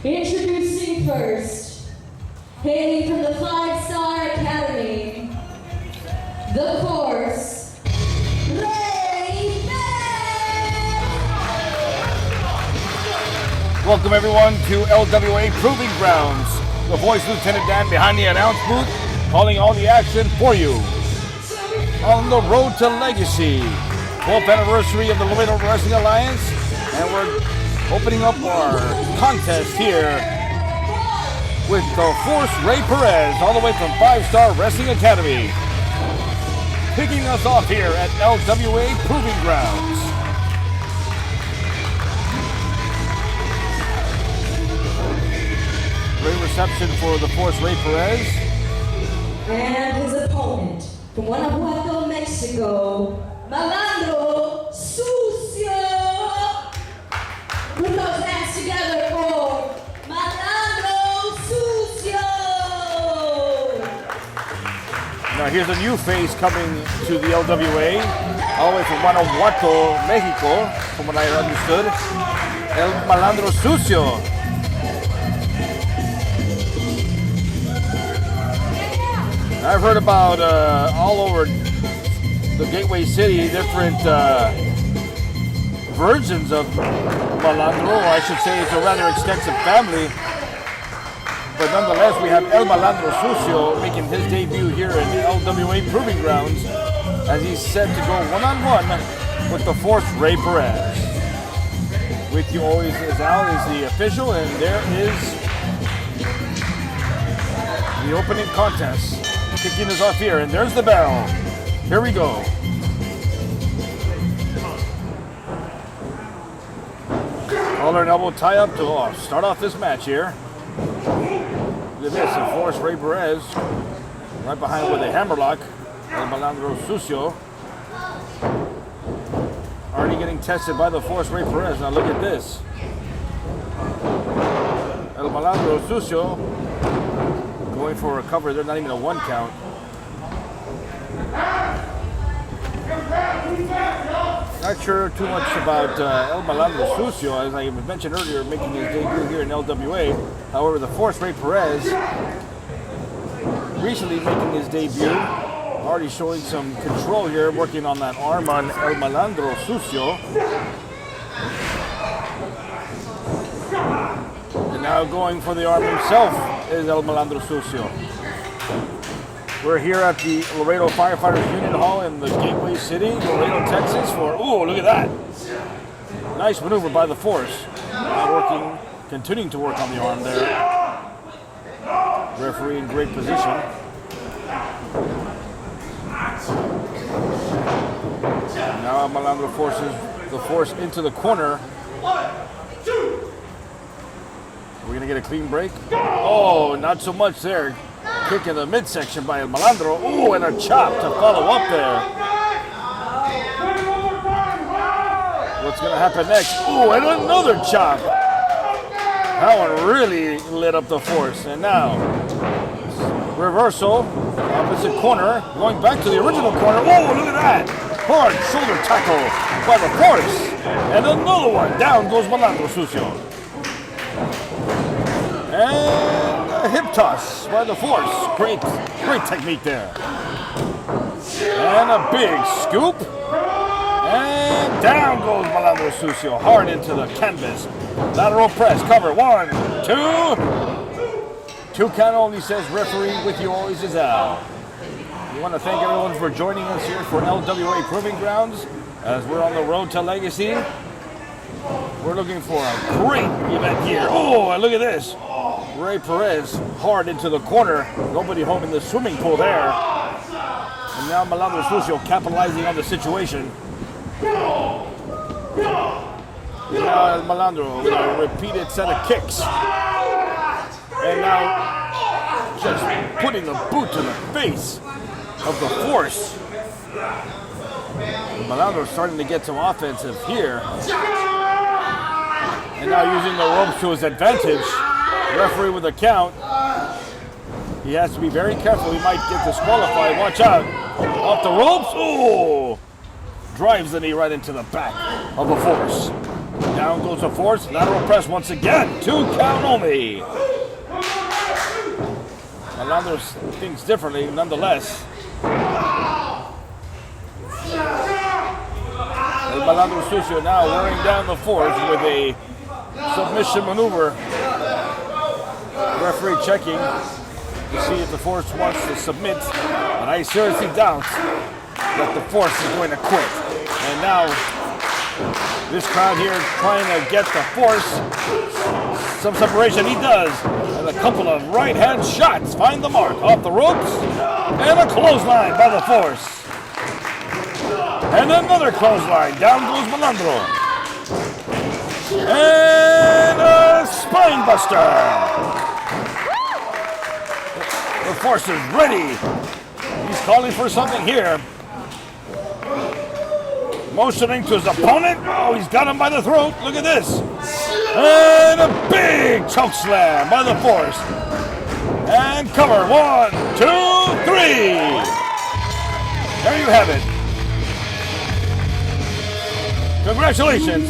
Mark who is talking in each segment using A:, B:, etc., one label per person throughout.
A: Introducing first, hailing from the 5-Star Academy, the Force, Ray Perez!
B: Welcome everyone to LWA Proving Grounds. The voice Lieutenant Dan behind the announce booth, calling all the action for you. On the road to Legacy, 12th anniversary of the Laredo Wrestling Alliance, and we're opening up our contest here with the Force Ray Perez, all the way from 5-Star Wrestling Academy. Picking us off here at LWA Proving Grounds. Great reception for the Force Ray Perez.
A: And his opponent, from Guanajuato, Mexico, Malandro, Sucío. Put those hands together for Malandro, Sucío.
B: Now here's a new face coming to the LWA, all the way from Guanajuato, Mexico, from what I understood. El Malandro Sucío. I've heard about all over the Gateway City different versions of Malandro. I should say it's a rather extensive family. But nonetheless, we have El Malandro Sucío making his debut here in the LWA Proving Grounds as he's set to go one-on-one with the Force Ray Perez. With you always is Al is the official, and there is the opening contest. Kicking us off here, and there's the bell. Here we go. Collar and elbow tie up to start off this match here. Look at this, the Force Ray Perez right behind with a hammerlock. El Malandro Sucío already getting tested by the Force Ray Perez. Now look at this. El Malandro Sucío going for a cover. They're not even a 1 count. Not sure too much about El Malandro Sucío, as I mentioned earlier, making his debut here in LWA. However, the Force Ray Perez recently making his debut, already showing some control here, working on that arm on El Malandro Sucío. And now going for the arm himself is El Malandro Sucío. We're here at the Laredo Firefighters Union Hall in the Gateway City, Laredo, Texas for, ooh, look at that. Nice maneuver by the Force. Continuing to work on the arm there. Referee in great position. Now Malandro forces the Force into the corner. We're gonna get a clean break. Oh, not so much there. Kick in the midsection by El Malandro. Oh, and a chop to follow up there. What's gonna happen next? Oh, and another chop. That one really lit up the Force. And now, reversal, opposite corner, going back to the original corner. Oh, look at that. Hard shoulder tackle by the Force. And another one. Down goes Malandro Sucío. And a hip toss by the Force. Great technique there. And a big scoop. And down goes Malandro Sucío. Hard into the canvas. Lateral press. Cover. 1, 2. 2 count only, says referee. With you always is Al. We want to thank everyone for joining us here for LWA Proving Grounds as we're on the road to Legacy. We're looking for a great event here. Oh, and look at this. Ray Perez hard into the corner. Nobody home in the swimming pool there. And now Malandro Sucío capitalizing on the situation. And now Malandro with a repeated set of kicks. And now just putting a boot to the face of the Force. Malandro starting to get some offensive here. And now using the ropes to his advantage. Referee with a count. He has to be very careful. He might get disqualified. Watch out. Off the ropes. Oh! Drives the knee right into the back of the Force. Down goes the force. Lateral press once again. 2 count only. Malandro thinks differently, nonetheless. And Malandro Sucío now wearing down the force with a submission maneuver. Referee checking to see if the force wants to submit. And I seriously doubt that the force is going to quit. And now this crowd here trying to get the force some separation. He does. And a couple of right-hand shots find the mark off the ropes. And a clothesline by the force. And another clothesline. Down goes Malandro. And a spine buster. The force is ready. He's calling for something here. Motioning to his opponent. Oh, he's got him by the throat. Look at this. And a big choke slam by the force. And cover. 1, 2, 3. There you have it. Congratulations.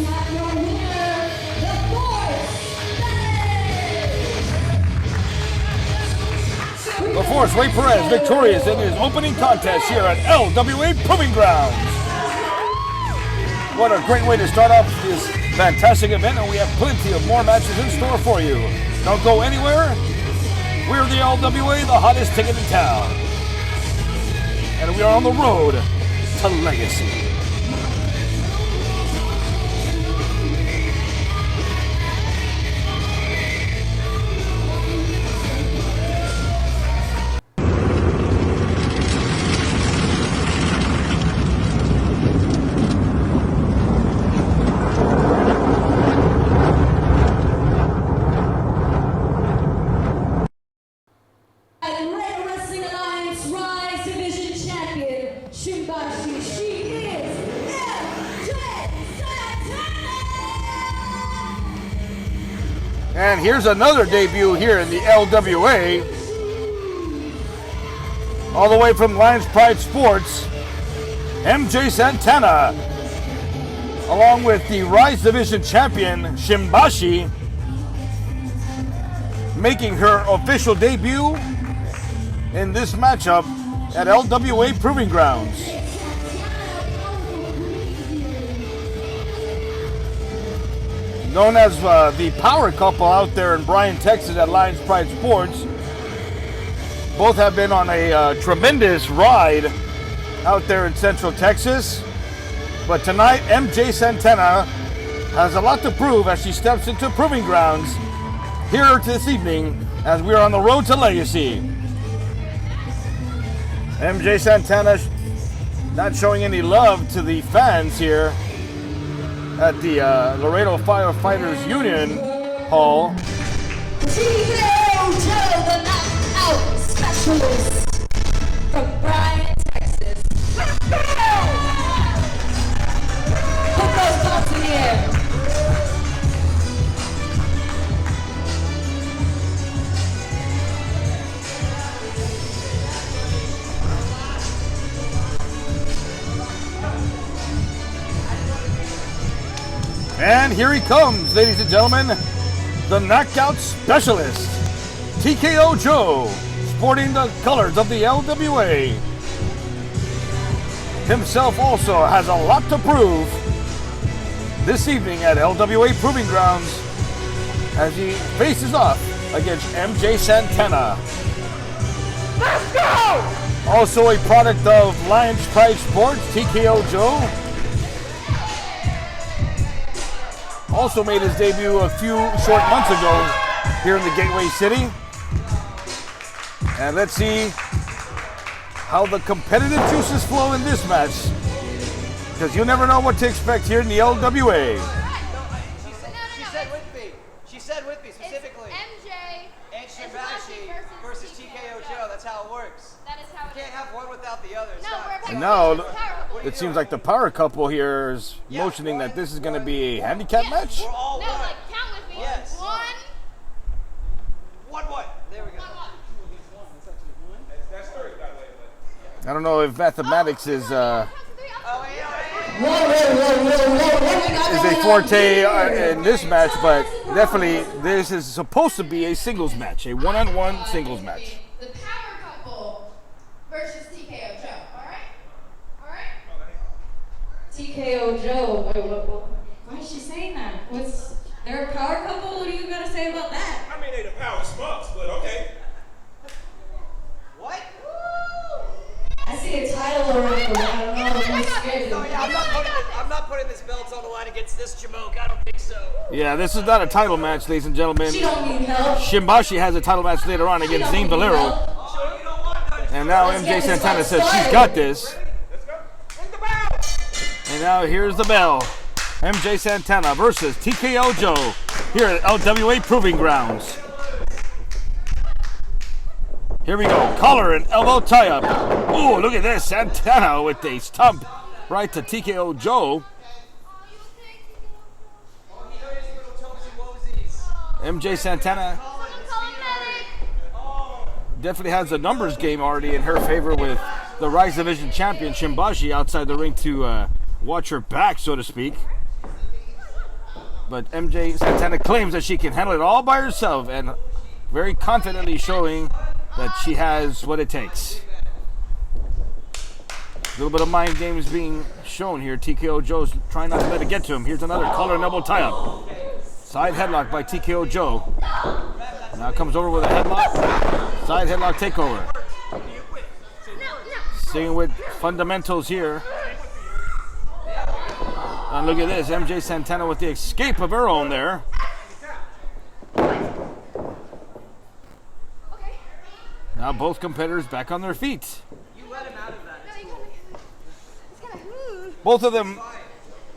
B: The Force, Ray Perez, victorious in his opening contest here at LWA Proving Grounds. What a great way to start off this fantastic event, and we have plenty of more matches in store for you. Don't go anywhere. We're the LWA, the hottest ticket in town. And we are on the road to Legacy.
A: R.I.S.E Division Champion, Shimbashi, she is Santana!
B: And here's another debut here in the LWA. All the way from Lions Pride Sports, MJ Santana, along with the R.I.S.E Division Champion, Shimbashi, making her official debut in this matchup at LWA Proving Grounds. Known as the power couple out there in Bryan, Texas at Lions Pride Sports. Both have been on a tremendous ride out there in Central Texas. But tonight, MJ Santana has a lot to prove as she steps into Proving Grounds here this evening as we are on the road to Legacy. MJ Santana not showing any love to the fans here at the Laredo Firefighters Union Hall.
A: TKO Joe, the knockout specialist from Bryan, Texas. Put those thoughts in the air.
B: And here he comes, ladies and gentlemen, the knockout specialist, TKO Joe, sporting the colors of the LWA. Himself also has a lot to prove this evening at LWA Proving Grounds as he faces off against MJ Santana. Let's go! Also a product of Lions Pride Sports, TKO Joe. Also made his debut a few short months ago here in the Gateway City. And let's see how the competitive juices flow in this match, because you never know what to expect here in the LWA.
C: She said with me specifically.
D: It's MJ
C: and Shimbashi versus TKO Joe. That's how it works.
D: That is how it
C: You can't have one without the other.
B: And now it seems like the power couple here is motioning that this is going to be a handicap match.
C: We're all
D: No,
C: one.
D: like count with me.
C: Yes.
D: One.
C: There we go.
B: I don't know if mathematics is
C: Oh, yeah.
B: is a forte in this match, but definitely this is supposed to be a singles match, a one-on-one singles match.
A: The power couple versus TKO Joe. All right? TKO Joe. Why is she saying that? They're a power couple? What do you got to say about that?
D: I mean, they the power smucks, but okay.
C: What?
A: I see a title around. I don't know. I'm scared.
C: Oh, yeah, I'm not putting this belt on the line against this Jamoke. I don't think so.
B: Yeah, this is not a title match, ladies and gentlemen.
A: She don't need help.
B: Shimbashi has a title match later on against Zane Valero. And now MJ Santana says she's got this.
D: Let's go. Ring the bell.
B: And now here's the bell. MJ Santana versus TKO Joe here at LWA Proving Grounds. Here we go. Collar and elbow tie-up. Ooh, look at this. Santana with a stomp right to TKO Joe. MJ Santana definitely has a numbers game already in her favor with the R.I.S.E Division champion Shimbashi outside the ring to watch her back, so to speak. But MJ Santana claims that she can handle it all by herself and very confidently showing that she has what it takes. A little bit of mind games being shown here. TKO Joe's trying not to let it get to him. Here's another collar and elbow tie-up. Side headlock by TKO Joe. Now comes over with a headlock. Side headlock takeover. Staying with fundamentals here. And look at this. MJ Santana with the escape of her own there. Now both competitors back on their feet.
C: You let him out of that.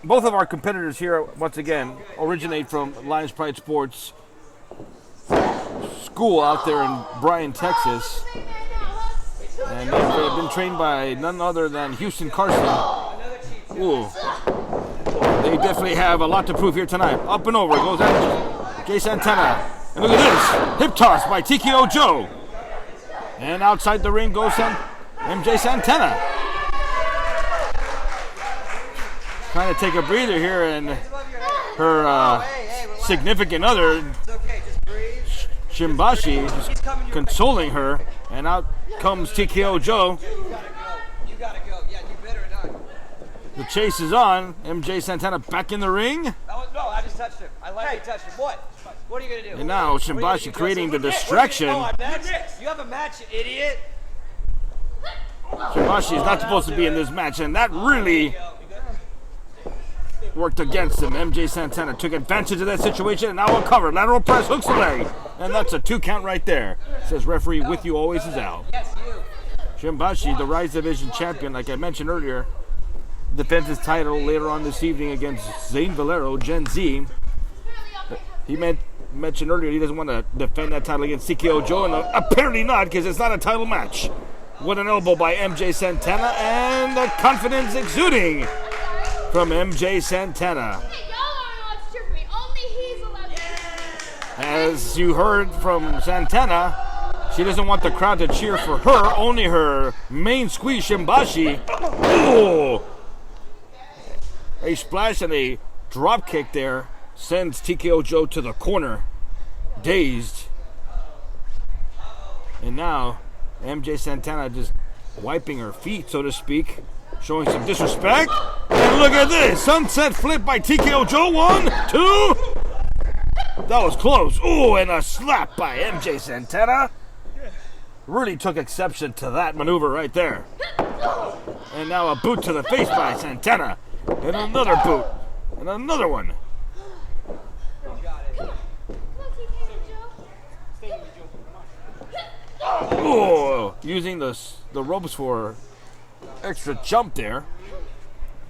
B: Both of our competitors here, once again, originate from Lions Pride Sports School out there in Bryan, Texas. And they've been trained by none other than Houston Carson. Ooh. They definitely have a lot to prove here tonight. Up and over goes MJ Santana. And look at this. Hip toss by TKO Joe. And outside the ring goes MJ Santana. Trying to take a breather here, and her significant other, Shimbashi, is consoling her. And out comes TKO Joe.
C: You gotta go. Yeah, you better not.
B: The chase is on. MJ Santana back in the ring.
C: No, I just touched him. I lightly touched him. What? What are you gonna do?
B: And now Shimbashi creating the distraction.
C: Oh, I'm next. You have a match, you idiot.
B: Shimbashi is not supposed to be in this match, and that really worked against him. MJ Santana took advantage of that situation, and now a cover. Lateral press, hooks the leg. And that's a 2 count right there. Says referee, with you always is out.
C: Yes, you.
B: Shimbashi, the R.I.S.E Division champion, like I mentioned earlier, defends his title later on this evening against Zane Valero, Gen Z. He mentioned earlier he doesn't want to defend that title against TKO Joe, and apparently not, because it's not a title match. What an elbow by MJ Santana, and the confidence exuding from MJ Santana. As you heard from Santana, she doesn't want the crowd to cheer for her, only her main squeeze, Shimbashi. Oh! A splash and a drop kick there sends TKO Joe to the corner, dazed. And now MJ Santana just wiping her feet, so to speak, showing some disrespect. And look at this, sunset flip by TKO Joe. 1, 2. That was close. Ooh, and a slap by MJ Santana. Really took exception to that maneuver right there. And now a boot to the face by Santana. And another boot. And another one. Oh, using the ropes for extra jump there.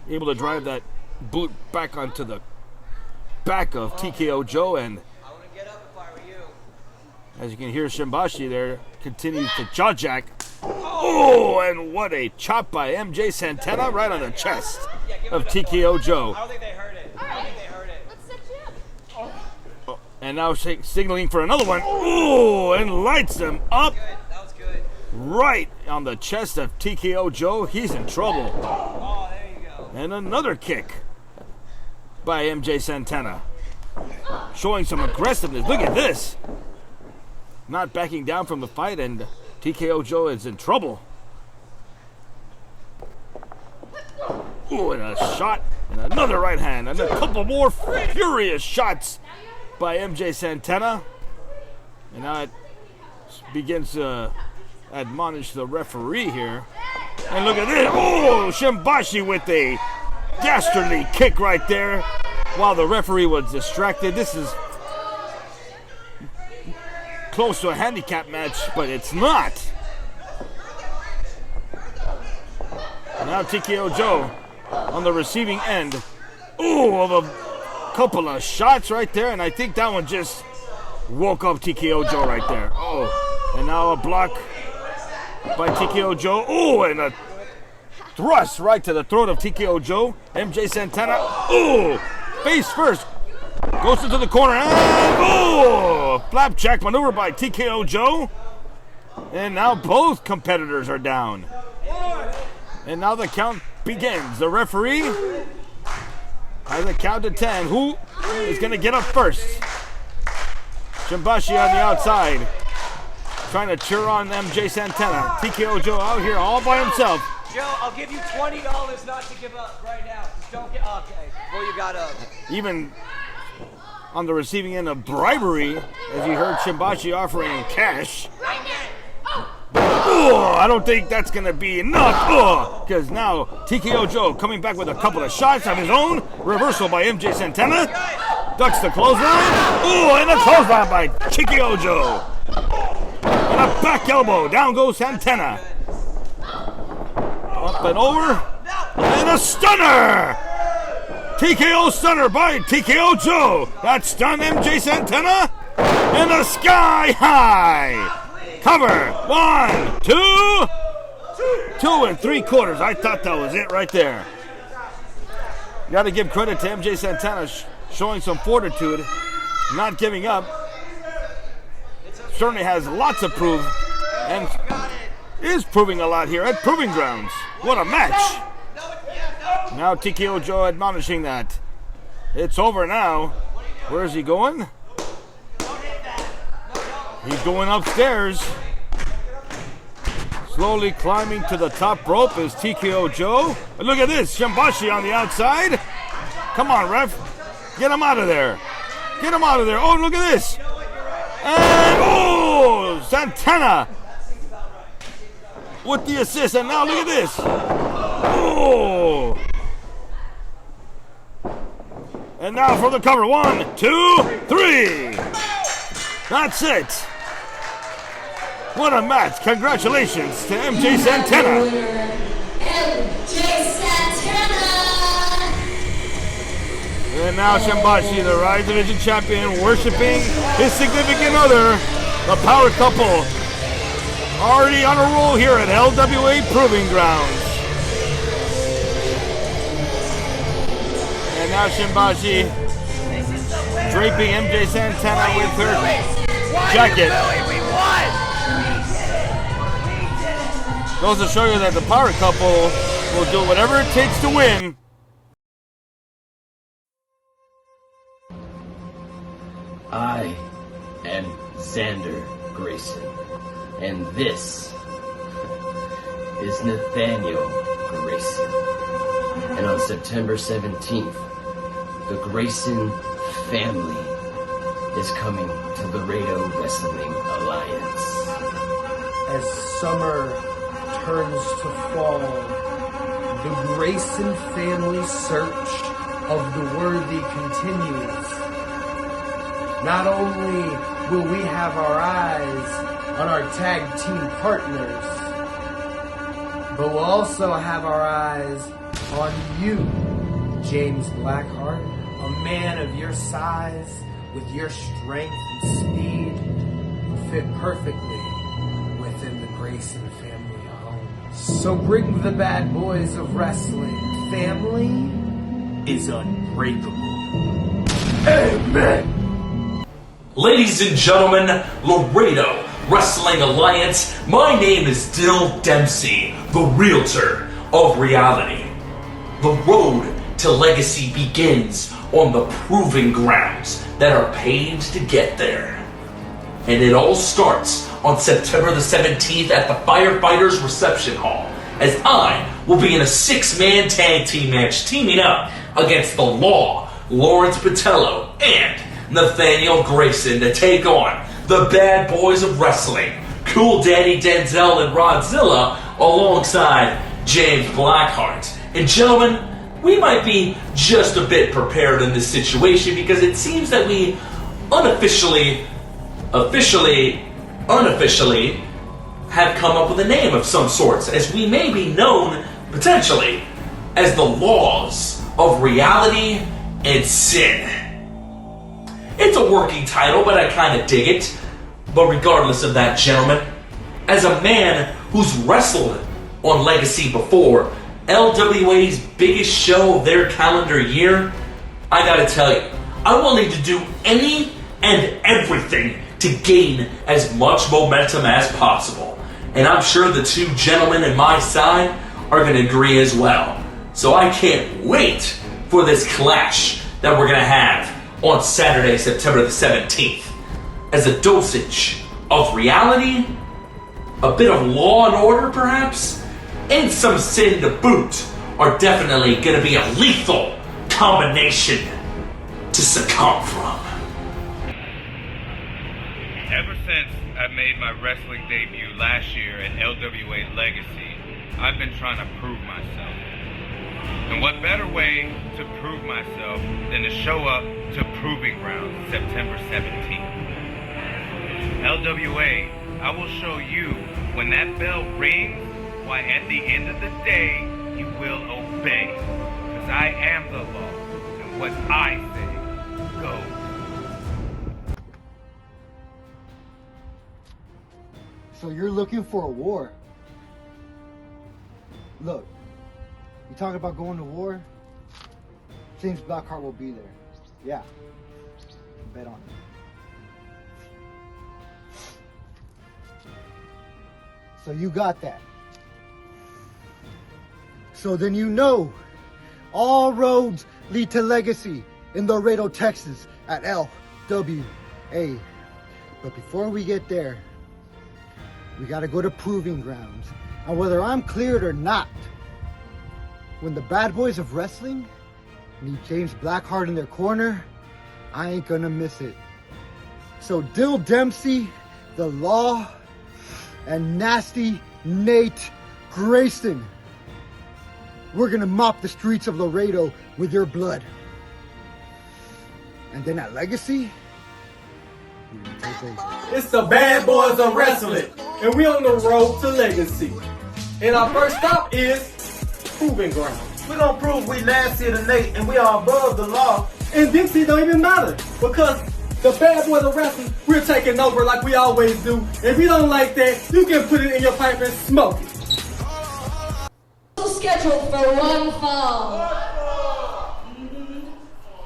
B: Able to drive that boot back onto the back of TKO Joe, and
C: I wouldn't get up if I were you.
B: as you can hear, Shimbashi there continues to jaw jack. Oh, and what a chop by MJ Santana right on the chest of TKO Joe.
C: I don't think they heard it. I don't think they heard it.
A: Let's set you up.
B: And now signaling for another one. Oh, and lights him up
C: Good. That was good.
B: right on the chest of TKO Joe. He's in trouble.
C: Oh, there you go.
B: And another kick by MJ Santana. Showing some aggressiveness. Look at this. Not backing down from the fight, and TKO Joe is in trouble. Ooh, and a shot, and another right hand, and a couple more furious shots by MJ Santana. And now it begins to admonish the referee here. And look at this. Oh, Shimbashi with a dastardly kick right there while the referee was distracted. This is close to a handicap match, but it's not. Now TKO Joe on the receiving end. Ooh, of a couple of shots right there, and I think that one just woke up TKO Joe right there. Oh, and now a block by TKO Joe. Oh, and a thrust right to the throat of TKO Joe. MJ Santana. Oh, face first. Goes into the corner. And oh, flapjack maneuver by TKO Joe. And now both competitors are down. And now the count begins. The referee has a count to 10. Who is going to get up first? Shimbashi on the outside, trying to cheer on MJ Santana. TKO Joe out here all by himself.
C: Joe, I'll give you $20 not to give up right now. Just don't get okay. Well, you got up.
B: Even on the receiving end of bribery, as you heard Shimbashi offering cash. Oh, I don't think that's going to be enough. Because now TKO Joe coming back with a couple of shots of his own. Reversal by MJ Santana. Ducks the clothesline. Oh, and a clothesline by TKO Joe. And a back elbow. Down goes Santana. Up and over. And a stunner. TKO stunner by TKO Joe. That stunned MJ Santana. And a sky high. Cover. 1, 2. 2 3/4. I thought that was it right there. Got to give credit to MJ Santana showing some fortitude, not giving up. Certainly has lots of proof and is proving a lot here at Proving Grounds. What a match. Now TKO Joe admonishing that. It's over now. Where is he going? He's going upstairs. Slowly climbing to the top rope is TKO Joe. And look at this, Shimbashi on the outside. Come on, ref. Get him out of there. Get him out of there. Oh, look at this. And, oh, Santana with the assist. And now look at this. Oh. And now for the cover. 1, 2, 3. That's it. What a match. Congratulations to MJ Santana.
A: MJ Santana.
B: And now Shimbashi, the R.I.S.E Division Champion, worshiping his significant other, the power couple, already on a roll here at LWA Proving Grounds. And now Shimbashi draping MJ Santana with her jacket. Goes to show you that the power couple will do whatever it takes to win.
E: I am Xander Grayson, and this is Nathaniel Grayson. And on September 17th, the Grayson family is coming to Laredo Wrestling Alliance.
F: As summer turns to fall, the Grayson family search of the worthy continues. Not only will we have our eyes on our tag team partners, but we'll also have our eyes on you, James Blackheart, a man of your size, with your strength and speed, who fit perfectly within the Grayson family home. So bring the bad boys of wrestling. Family is unbreakable. Amen.
G: Ladies and gentlemen, Laredo Wrestling Alliance, my name is Dill Dempsey, the Realtor of Reality. the road to legacy begins on the proving grounds that are paved to get there. And it all starts on September the 17th at the Firefighters Reception Hall, as I will be in a 6-man tag team match teaming up against the Law, Lawrence Patello, and Nathaniel Grayson to take on the bad boys of wrestling, Cool Daddy Denzel and Rodzilla, alongside James Blackheart. And gentlemen, we might be just a bit prepared in this situation because it seems that we unofficially have come up with a name of some sorts, as we may be known, potentially, as the Laws of Reality and Sin. It's a working title, but I kind of dig it. But regardless of that, gentlemen, as a man who's wrestled on Legacy before, LWA's biggest show of their calendar year, I gotta tell you, I'm willing to do any and everything to gain as much momentum as possible. And I'm sure the two gentlemen in my side are going to agree as well. So I can't wait for this clash that we're going to have on Saturday, September the 17th. As a dosage of reality, a bit of law and order perhaps, and some sin to boot are definitely going to be a lethal combination to succumb from.
H: Ever since I made my wrestling debut last year at LWA Legacy, I've been trying to prove myself. And what better way to prove myself than to show up to Proving Grounds September 17th. LWA, I will show you when that bell rings, why at the end of the day, you will obey. Because I am the law, and what I say goes.
F: So you're looking for a war? Look, you talking about going to war? James Blackheart will be there. Yeah, bet on it. So you got that. So then you know all roads lead to Legacy in Laredo, Texas at LWA. But before we get there, we gotta go to Proving Grounds. And whether I'm cleared or not, when the bad boys of wrestling need James Blackheart in their corner, I ain't gonna miss it. So Dempsey, the Law, and Nasty Nate Grayson, we're gonna mop the streets of Laredo with your blood. And then at Legacy, we're gonna take over.
I: It's the bad boys of wrestling, and we on the road to Legacy. And our first stop is Proving Grounds.
J: We're gonna prove we nastier than Nate and we are above the law.
I: And Dempsey don't even matter, because the bad boys of wrestling, we're taking over like we always do. If you don't like that, you can put it in your pipe and smoke it.
A: Scheduled for one fall.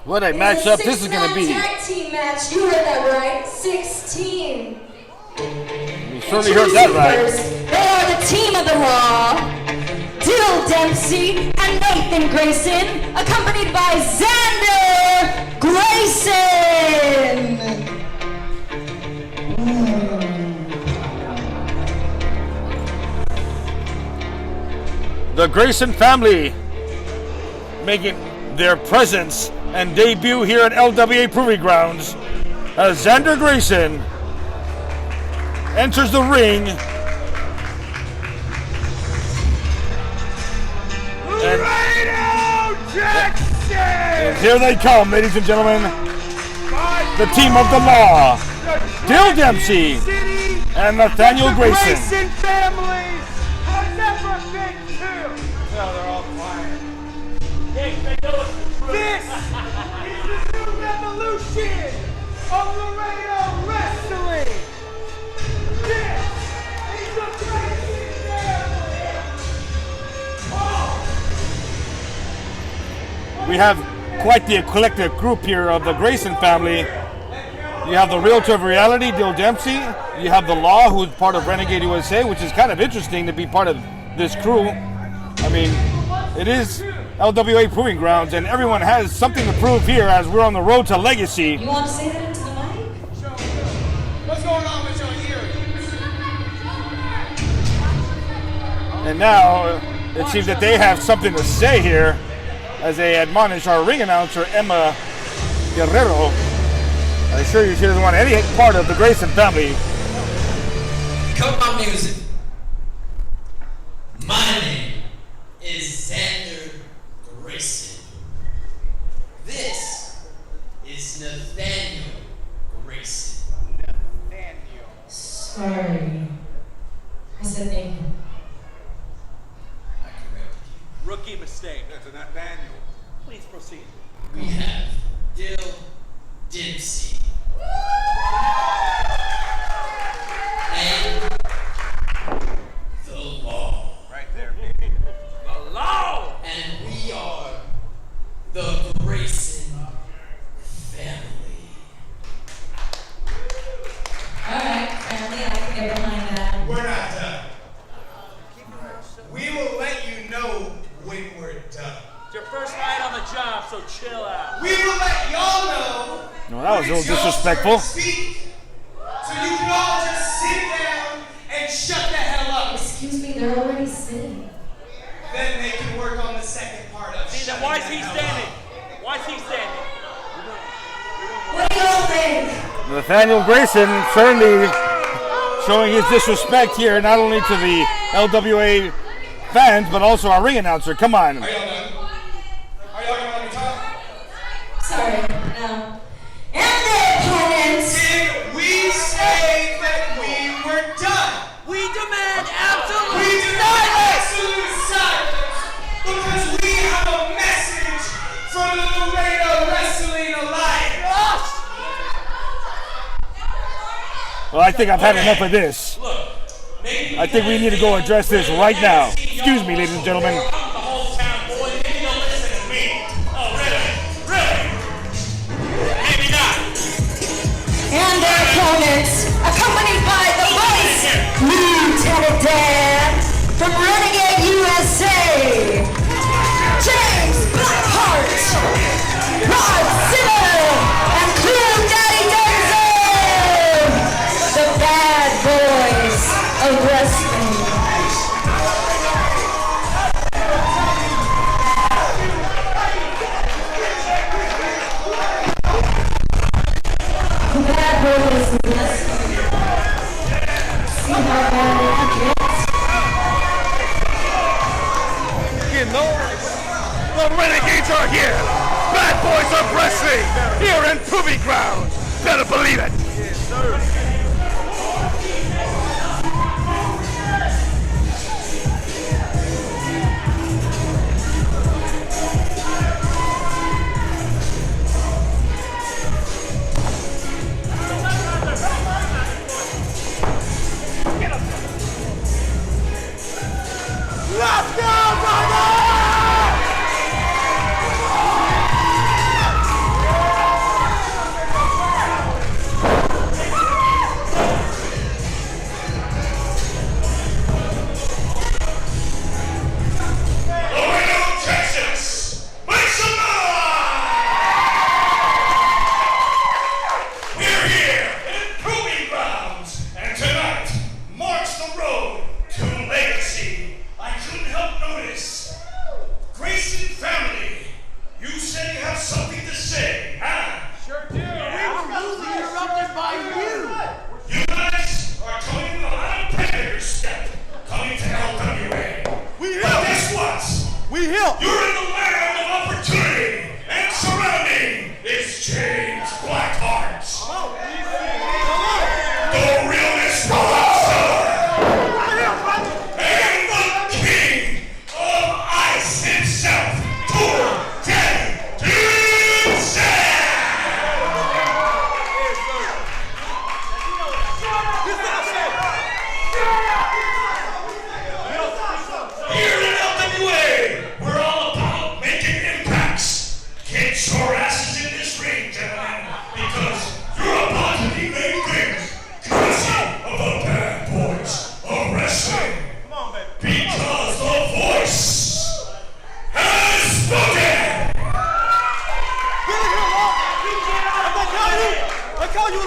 B: What a matchup this is going to be.
A: Tag team match. You heard that right. 16.
B: You certainly heard that right.
A: They are the team of the Raw, Dempsey and Nathan Grayson, accompanied by Xander Grayson.
B: The Grayson family making their presence and debut here at LWA Proving Grounds as Xander Grayson enters the ring. And here they come, ladies and gentlemen. The team of the Law, Dempsey and Nathaniel Grayson.
D: Family has never been killed. No, they're all quiet. This is the new revolution of Laredo wrestling. This is the Grayson family.
B: We have quite the eclectic group here of the Grayson family. You have the Realtor of Reality, Dempsey. You have the Law, who's part of Renegade USA, which is kind of interesting to be part of this crew. I mean, it is LWA Proving Grounds, and everyone has something to prove here as we're on the road to Legacy.
A: You want to say that into the mic?
D: What's going on with your hearing?
B: And now it seems that they have something to say here as they admonish our ring announcer, Emma Guerrero. I assure you she doesn't want any part of the Grayson family.
K: Cut my music. My name is Xander Grayson. This is Nathaniel Grayson.
D: Nathaniel.
A: Sorry. I said Nathan.
K: I corrected you.
C: Rookie mistake.
D: That's a Nathaniel.
C: Please proceed.
K: We have Dill Dempsey. And the law.
D: Right there, baby.
C: The law!
K: And we are the Grayson family.
A: Alright, family, I can get behind that.
K: We're not done. We will let you know when we're done.
C: It's your first night on the job, so chill out.
K: We will let y'all know.
B: No, that was a
K: when
B: little
K: it's y'all's
B: disrespectful.
K: turn to speak, so you can all just sit down and shut the hell up.
A: Excuse me, they're already sitting.
K: Then they can work on the second part of
C: See, then
K: shutting
C: why is
K: the
C: he
K: hell
C: standing?
K: up.
C: Why is he standing?
A: What do y'all think?
B: Nathaniel Grayson certainly showing his disrespect here, not only to the LWA fans, but also our ring announcer. Come on.
K: Are y'all done? Are y'all gonna let me talk?
A: Sorry, no. And their opponents.
K: Did we say that we were done?
C: We demand
K: We
C: absolute
K: do
C: silence!
K: absolute silence because we have a message from the Laredo Wrestling Alliance.
B: Well, I think I've had enough of this.
K: Look, maybe
B: I think we need to go address this right now. Excuse me, ladies and gentlemen.
K: I'm the hometown boy. Maybe you'll listen to me. Oh, really? Really? Maybe not.
A: And their opponents, accompanied by the Vice Lieutenant Dan from Renegade USA, James Blackheart, R.I.S.E, and Cool Daddy Dempsey, the bad boys of wrestling. The bad boys of wrestling. See how bad it gets?
B: You know, the Renegades are here. Bad boys of wrestling here in Proving Grounds. Better believe it.
D: Yes, sir. Let's go, brother!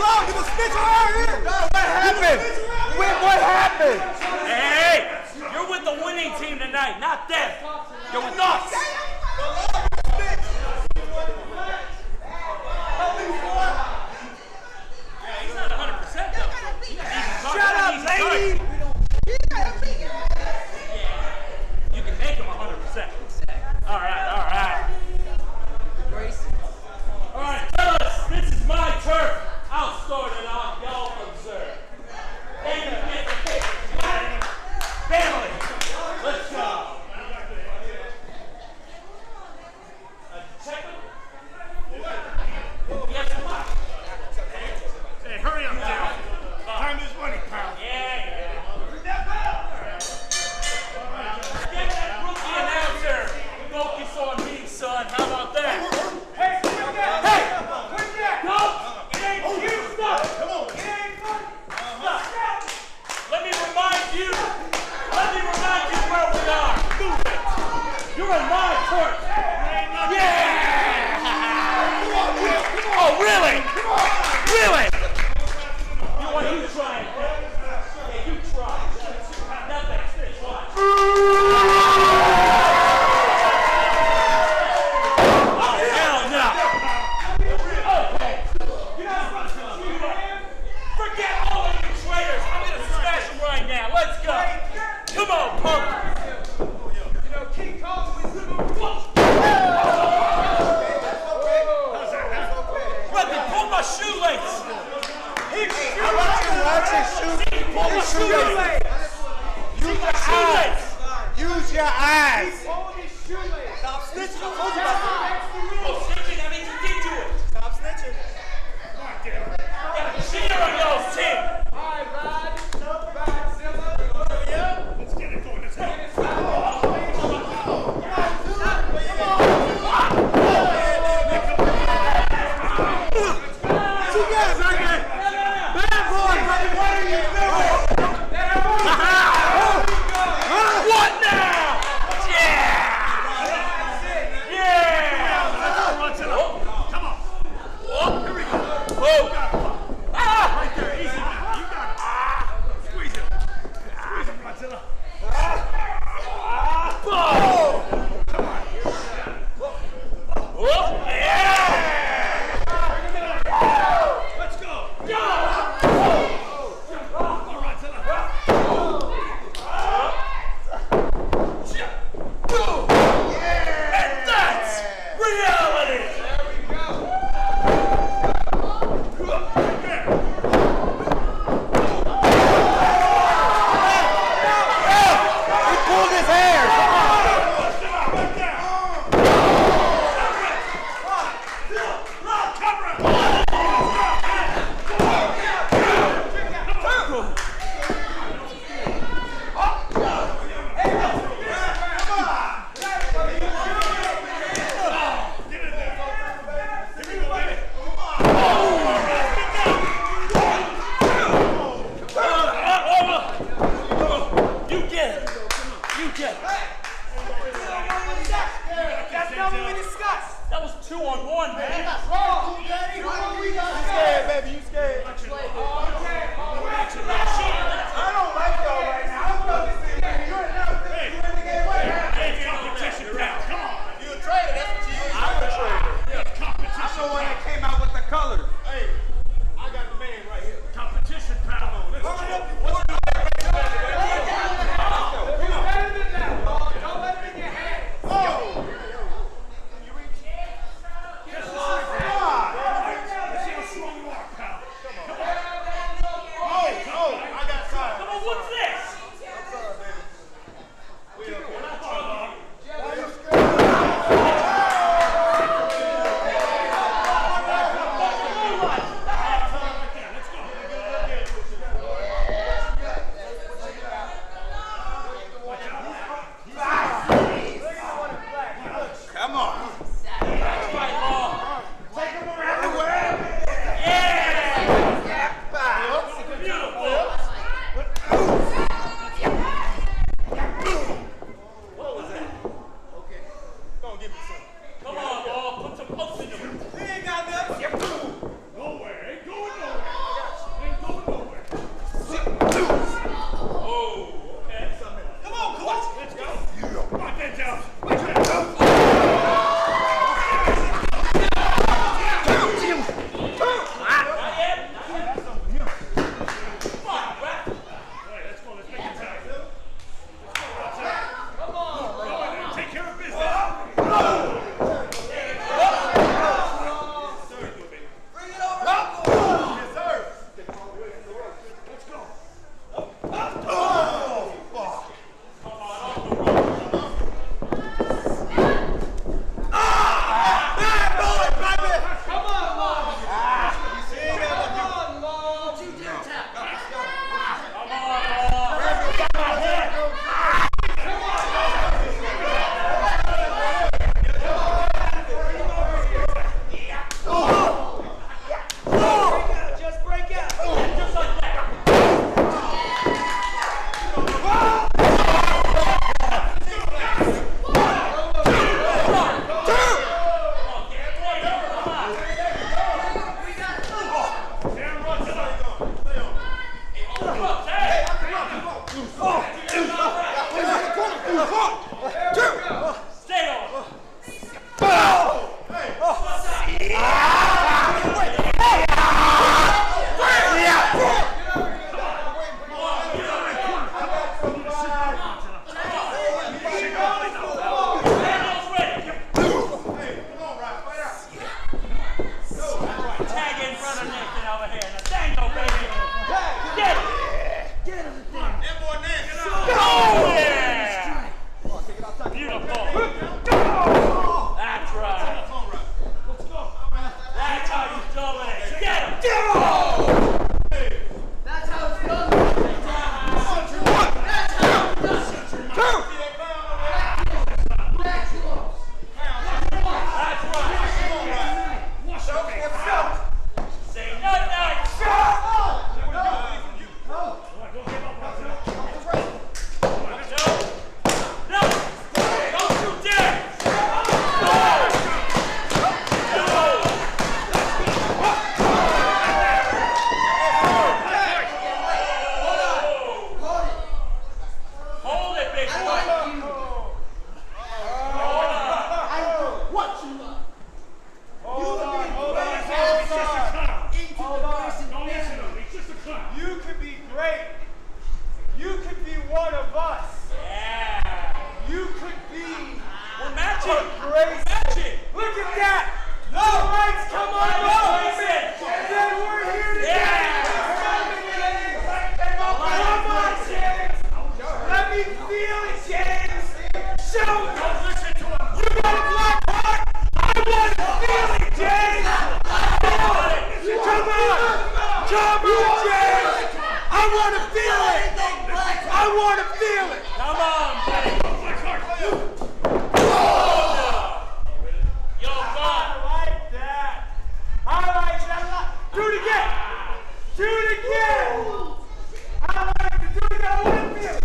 D: BotLaw, you the snitch around here. What happened? What happened?
G: Hey, you're with the winning team tonight, not them. You're with us. He's not 100% though.
D: Shut up, lady.
G: You can make him 100%. All right. All right, fellas, this is my turf. I'll start it off. Y'all observe. Then you get the picture. Family, let's go. Check it. Yes, what?
B: Hey, hurry up, Joe. Time is money, pal.
G: Yeah. Get that rookie announcer. Focus on me, son. How about that?
D: Hey, quit that.
G: No, it ain't you. Stop. Come on. It ain't fun. Stop. Let me remind you where we are. Move it. You're in my court. Yeah. Oh, really? Really? You want you try it? Yeah, you try. Nothing. Watch. Oh, hell no. Okay. Forget all of you traitors. I'm gonna smash them right now. Let's go. Come on, punk.
D: Keep calling me.
G: Rodney, pull my shoelace.
D: I want you to watch his shoe.
G: Pull my shoelace.
D: Use your eyes. Use your eyes. Stop snitching. I told you about that.
G: Oh, snitching, that means you did do it.
D: Stop snitching.
G: Got a cheater on y'all's team.
D: All right, Rod.
B: Let's get it going. Let's go.
G: What now? Yeah!
D: James! I want to feel it! I want to feel it!
G: Come on, buddy. Yo,
D: I like that. I like that. Do it again. Do it again. I like to do it again. I want to feel it.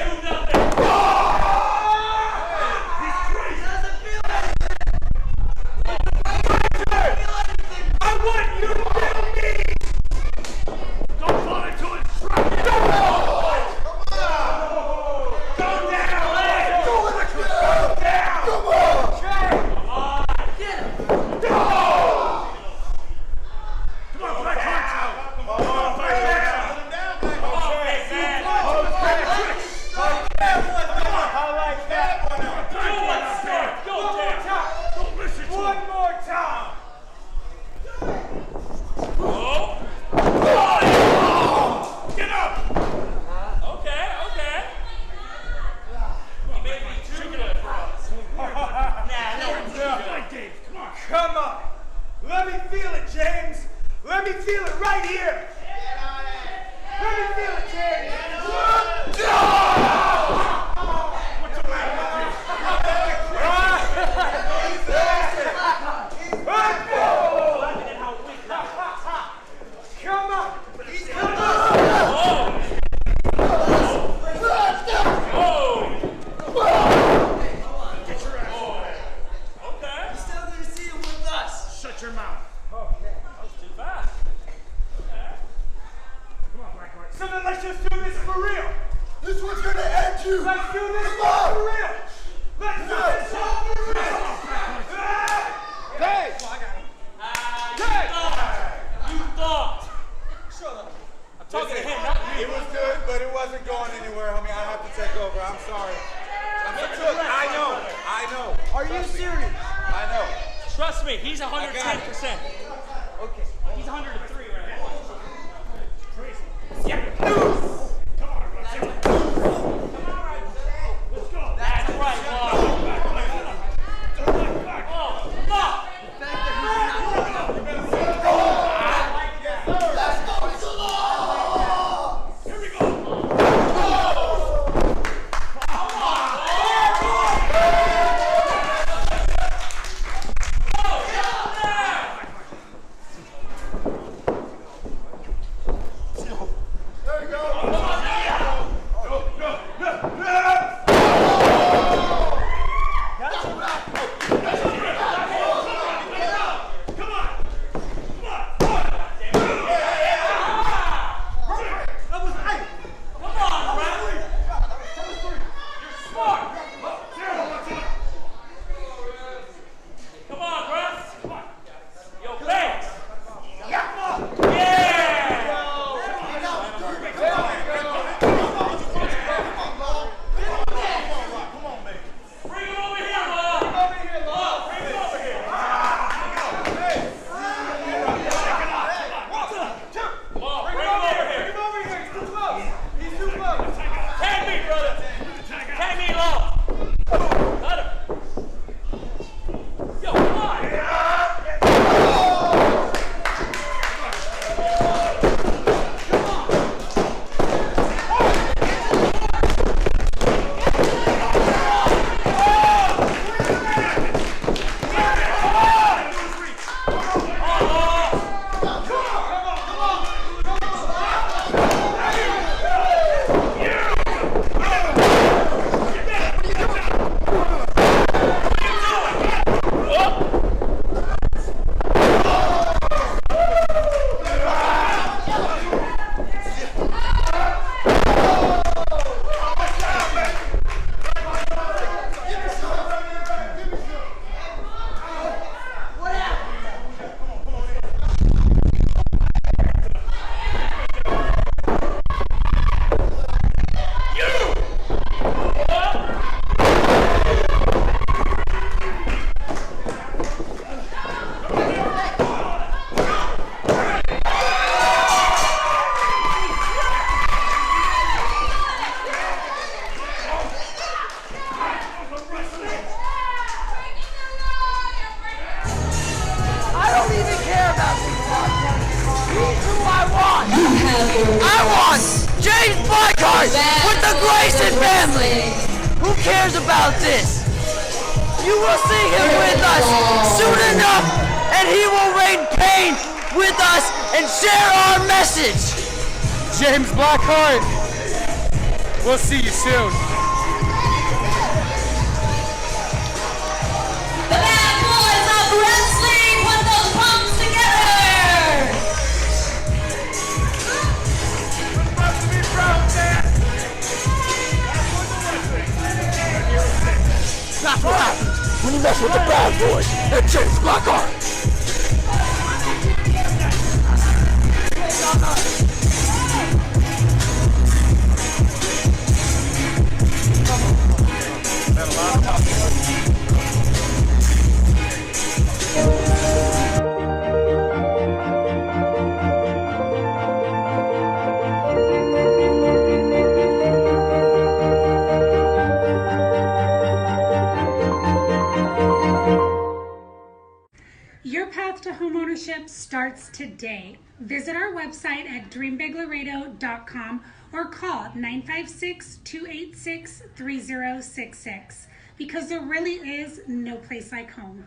G: do nothing.
D: He's crazy. He doesn't feel anything. I want you to feel me. Don't fall into a trap. Go down. Go down. Go down. Come on. Come on. Get him. Go. Come on, Blackheart. Come on, Blackheart. Put him down, Blackheart. Come on, man. I like that. Go down. Don't listen to him. One more time.
G: Oh.
D: Get up.
G: Okay. You may be too good for us.
D: Come on. Let me feel it, James. Let me feel it right here. Let me feel it, James. What's the matter with you? Come on. He's coming. Get your ass away.
G: Okay.
D: You're still going to see him with us. Shut your mouth. Okay.
G: That was too fast. Okay.
D: Come on, Blackheart. So then let's just do this for real.
J: This one's gonna end you!
D: Let's do this
J: Come on.
D: for real. Let's do this for real. Hey!
G: You thought. Shut up. I'm talking to him, not you.
J: It was good, but it wasn't going anywhere, homie. I have to take over. I'm sorry. I know.
C: Are you serious?
J: I know.
G: Trust me, he's 110%.
C: Okay.
G: He's 103 right now.
D: Yeah. Come on, let's go. Let's go.
G: That's right, Law. Oh, fuck!
D: Here we go.
L: I want James Blackheart with the Grayson family. Who cares about this? You will see him with us soon enough, and he will reign pain with us and share our message.
M: James Blackheart, we'll see you soon.
A: The bad boys of wrestling, put those pumps together!
L: That's what happens when you mess with the bad boys and James Blackheart.
N: Your path to homeownership starts today. Visit our website at dreambiglaredo.com or call 956-286-3066 because there really is no place like home.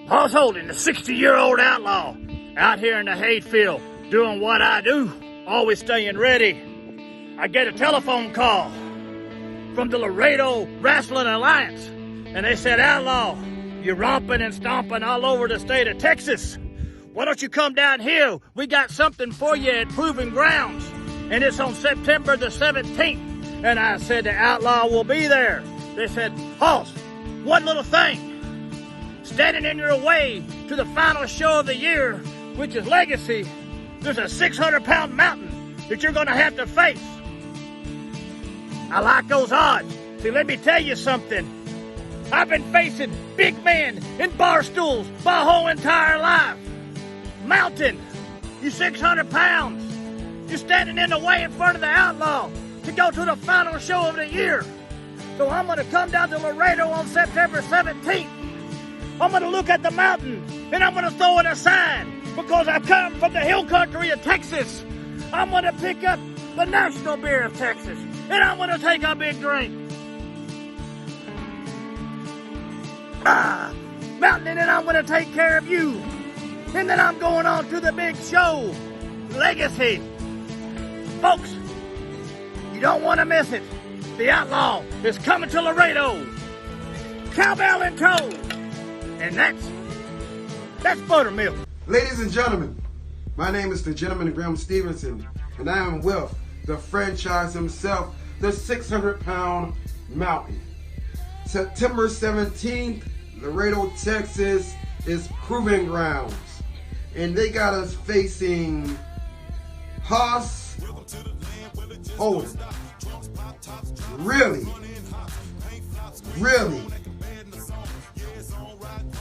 O: I was holding the 60-year-old outlaw out here in the hayfield doing what I do, always staying ready. I get a telephone call from the Laredo Wrestling Alliance, and they said, "Outlaw, you're romping and stomping all over the state of Texas. Why don't you come down here? We got something for you at Proving Grounds, and it's on September the 17th. And I said, the Outlaw will be there. They said, "Hoss, one little thing. Standing in your way to the final show of the year, which is Legacy, there's a 600-pound mountain that you're going to have to face." I like those odds. See, let me tell you something. I've been facing big men in bar stools my whole entire life. Mountain, you 600 pounds. You're standing in the way in front of the Outlaw to go to the final show of the year. So I'm going to come down to Laredo on September 17th. I'm going to look at the mountain, and I'm going to throw it a sign because I come from the hill country of Texas. I'm going to pick up the national beer of Texas, and I'm going to take a big drink. Mountain, and then I'm going to take care of you. And then I'm going on to the big show, Legacy. Folks, you don't want to miss it. The Outlaw is coming to Laredo. Cowbell in tow. And that's buttermilk.
P: Ladies and gentlemen, my name is the Gentleman Graham Stevenson, and I am with the franchise himself, the 600-pound Mountain. September 17th, Laredo, Texas is Proving Grounds, and they got us facing R.I.S.E. Holden. Really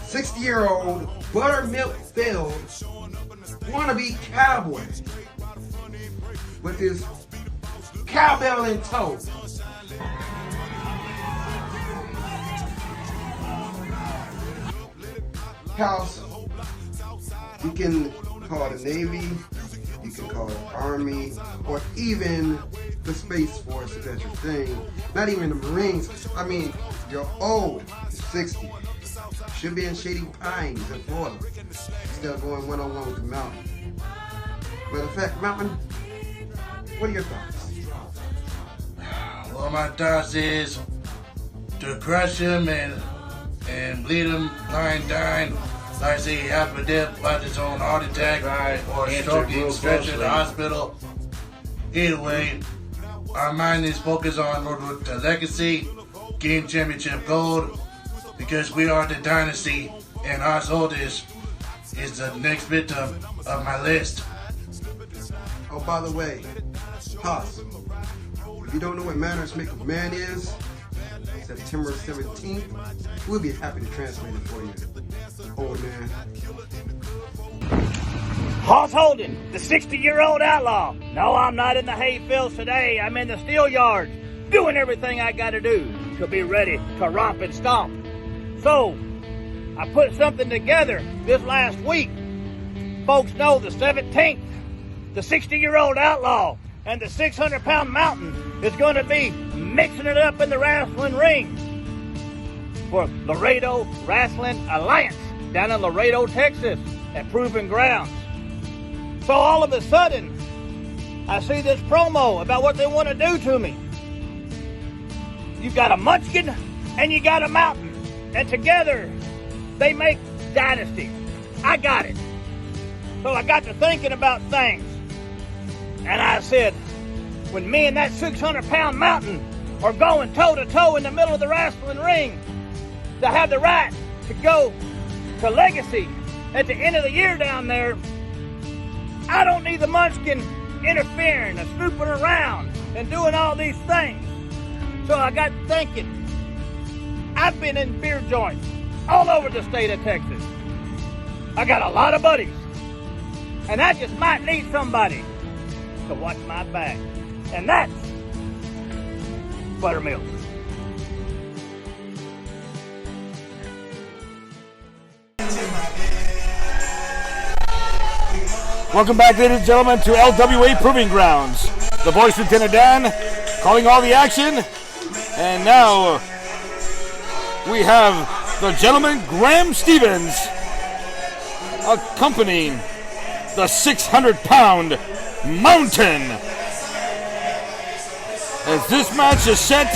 P: 60-year-old buttermilk-filled wannabe cowboy with his cowbell in tow. House, you can call it the Navy, you can call it Army, or even the Space Force if that's your thing. Not even the Marines. I mean, you're old, you're 60. Should be in Shady Pines in Florida instead of going one-on-one with the Mountain. But in fact, Mountain, what are your thoughts?
Q: Well, my thoughts is to crush him and bleed him blind dying. Like I say, he happened to death by his own heart attack or stroke, getting stretched to the hospital. Either way, our mind is focused on Road to Legacy, Game Championship Gold, because we are the dynasty, and R.I.S.E. is the next victim of my list.
P: Oh, by the way, R.I.S.E., if you don't know what Manners Make of Man is, September 17th, we'll be happy to translate it for you, old man.
O: R.I.S.E. Holden, the 60-year-old outlaw. No, I'm not in the hay fields today. I'm in the steel yards, doing everything I gotta do. to be ready to romp and stomp. So, I put something together this last week. Folks know the 17th, the 60-year-old outlaw, and the 600-pound mountain is going to be mixing it up in the wrestling ring for Laredo Wrestling Alliance down in Laredo, Texas at Proving Grounds. So all of a sudden, I see this promo about what they want to do to me. You've got a munchkin and you got a mountain, and together they make dynasty. I got it. So I got to thinking about things, and I said, when me and that 600-pound mountain are going toe-to-toe in the middle of the wrestling ring, to have the right to go to Legacy at the end of the year down there, I don't need the munchkin interfering and snooping around and doing all these things. So I got thinking, I've been in beer joints all over the state of Texas. I got a lot of buddies, and I just might need somebody to watch my back. And that's Buttermilk.
B: Welcome back, ladies and gentlemen, to LWA Proving Grounds. The voice Lieutenant Dan calling all the action. And now we have the gentleman Graham Stevens accompanying the 600-pound mountain, as this match is set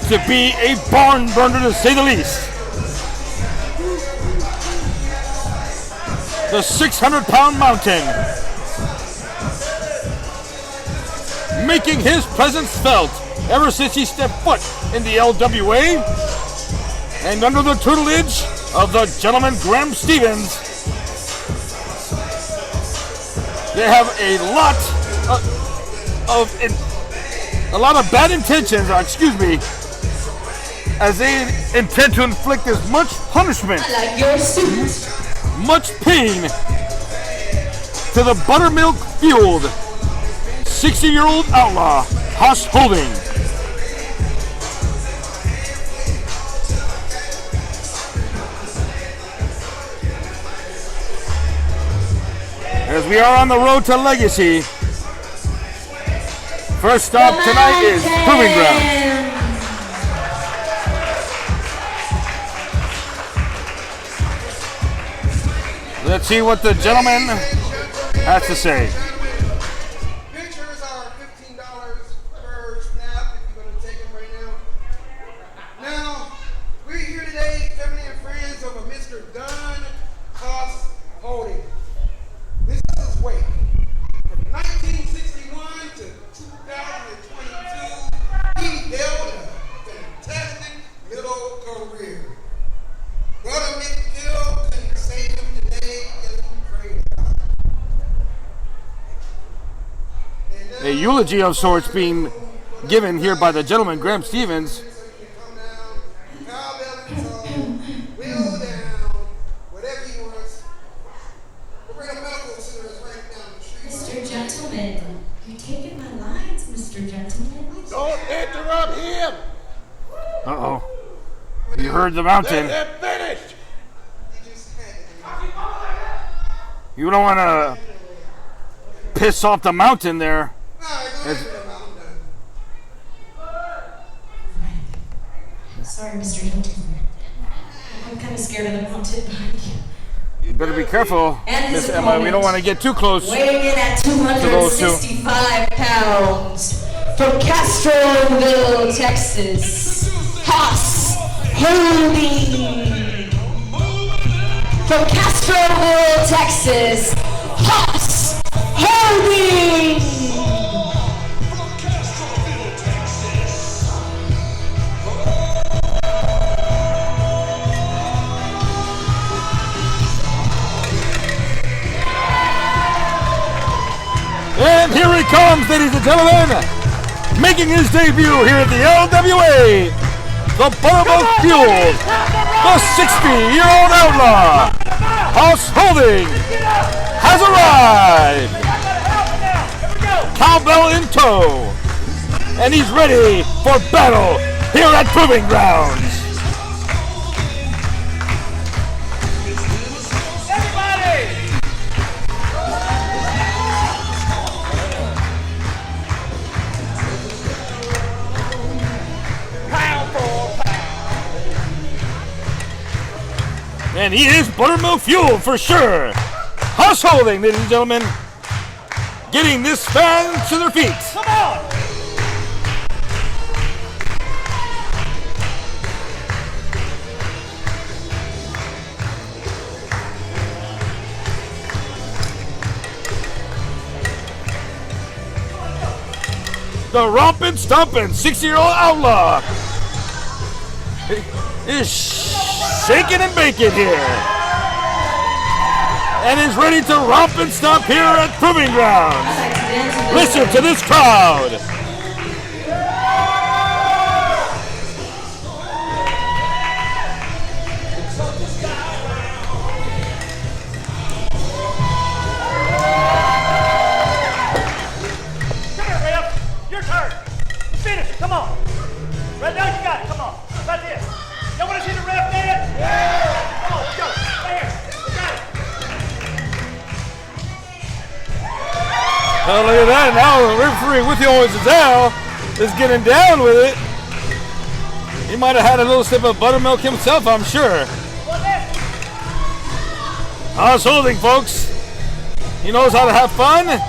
B: to be a barn burner, to say the least. The 600-pound mountain making his presence felt ever since he stepped foot in the LWA, and under the tutelage of the gentleman Graham Stevens, they have a lot of bad intentions, as they intend to inflict as much punishment, much pain, to the buttermilk-fueled 60-year-old outlaw, Haas Holding. As we are on the road to Legacy, first stop tonight is Proving Grounds. Let's see what the gentleman has to say.
P: Pictures are $15 per snap if you're going to take them right now. Now, we're here today, family and friends, of a Mr. Don Haas Holding. This is his way. From 1961 to 2022, he held a fantastic little career. Brother McPhill couldn't save him today if we prayed about it.
B: A eulogy of sorts being given here by the gentleman Graham Stevens.
A: Mr. Gentleman, you're taking my lines, Mr. Gentleman.
Q: Don't interrupt him.
B: Uh-oh. You heard the mountain.
Q: Let him finish.
B: You don't want to piss off the mountain there.
A: Sorry, Mr. Gentleman. I'm kind of scared of the mountain behind you.
B: You better be careful, Miss Emma. We don't want to get too close.
A: Weighing in at 265 pounds, from Castroville, Texas, Haas Holding. From Castroville, Texas, Haas Holding.
B: And here he comes, ladies and gentlemen, making his debut here at the LWA, the buttermilk fueled, the 60-year-old outlaw, Haas Holding, has arrived. Cowbell in tow, and he's ready for battle here at Proving Grounds. And he is buttermilk fuel for sure. House holding, ladies and gentlemen. Getting this fan to their feet.
D: Come on!
B: The rompin' stompin' 60-year-old outlaw is shaking and baking here. And is ready to romp and stomp here at Proving Grounds. Listen to this crowd.
D: Come here, Ref. Your turn. Finish it. Come on. Right now you got it. Come on. Right there. Y'all want to see the ref dance? Yeah. Come on, go. Right here. We got it.
B: Oh, look at that. Now the referee with the orange Zale is getting down with it. He might have had a little sip of buttermilk himself, I'm sure. House holding, folks. He knows how to have fun.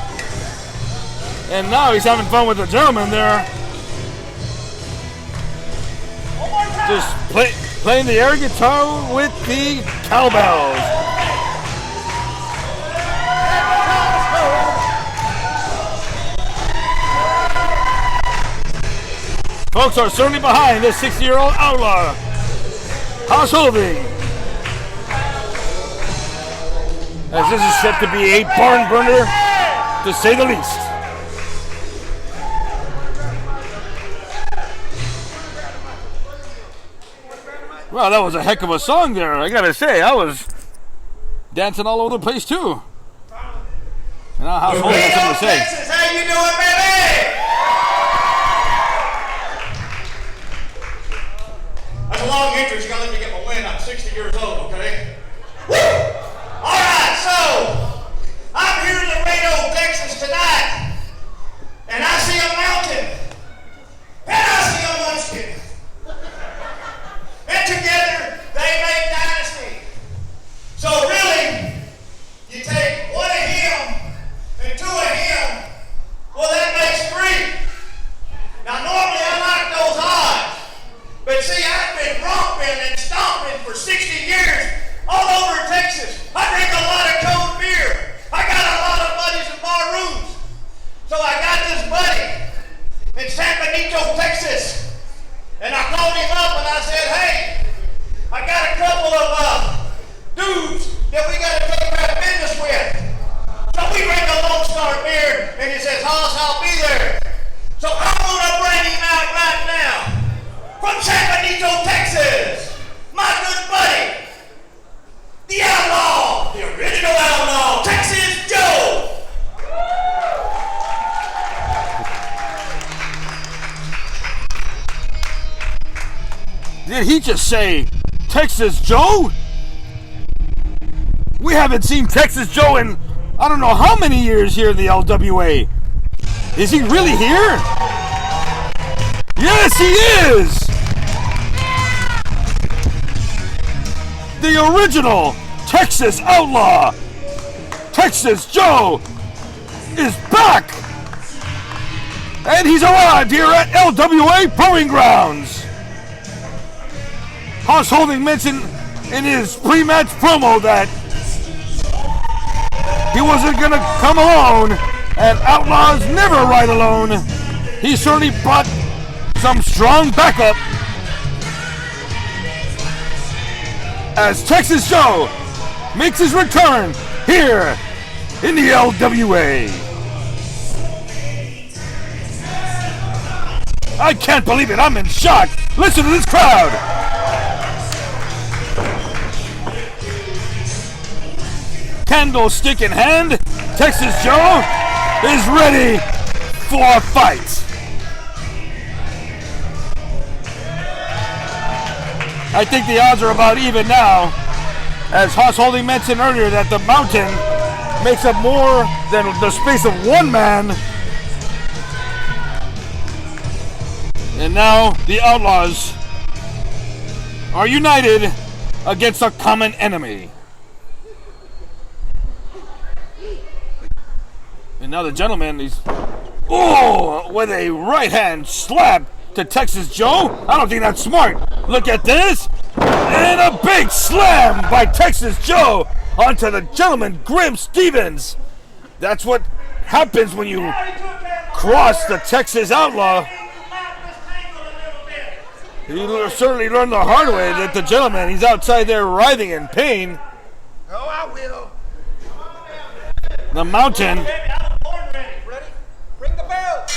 B: And now he's having fun with the gentleman there. Just playing the air guitar with the cowbells. Folks are certainly behind this 60-year-old outlaw. House holding. As this is set to be a barn burner, to say the least. Well, that was a heck of a song there. I gotta say, I was dancing all over the place too. And now House holding has something to say.
K: Texas, how you doing, baby? That's a long entrance. You gotta let me get my wind. I'm 60 years old, okay? Woo! All right, so I'm here in Laredo, Texas tonight, and I see a mountain, and I see a munchkin, and together they make dynasty. So really, you take one of him and two of him. Well, that makes three. Now normally I like those odds. But see, I've been romping and stomping for 60 years all over Texas. I drink a lot of cold beer. I got a lot of buddies in bar rooms. So I got this buddy in San Benito, Texas. And I called him up and I said, hey, I got a couple of dudes that we got to take care of business with. So we drank a Lone Star beer and he says, Hoss, I'll be there. So I'm going to bring him out right now. From San Benito, Texas, my good buddy, the outlaw, the original outlaw, Texas Joe.
B: Did he just say Texas Joe? We haven't seen Texas Joe in I don't know how many years here in the LWA. Is he really here? Yes, he is! The original Texas outlaw, Texas Joe, is back! And he's arrived here at LWA Proving Grounds. House holding mentioned in his pre-match promo that he wasn't gonna come alone, and outlaws never ride alone. He certainly brought some strong backup as Texas Joe makes his return here in the LWA. I can't believe it, I'm in shock. Listen to this crowd. Candlestick in hand, Texas Joe is ready for a fight. I think the odds are about even now. As Haas Holding mentioned earlier that the Mountain makes up more than the space of one man. And now the Outlaws are united against a common enemy. And now the gentleman, he's with a right hand slap to Texas Joe. I don't think that's smart. Look at this. And a big slam by Texas Joe onto the gentleman, Grim Stevens. That's what happens when you cross the Texas Outlaw. He certainly learned the hard way that the gentleman, he's outside there writhing in pain.
D: Oh, I will.
B: The Mountain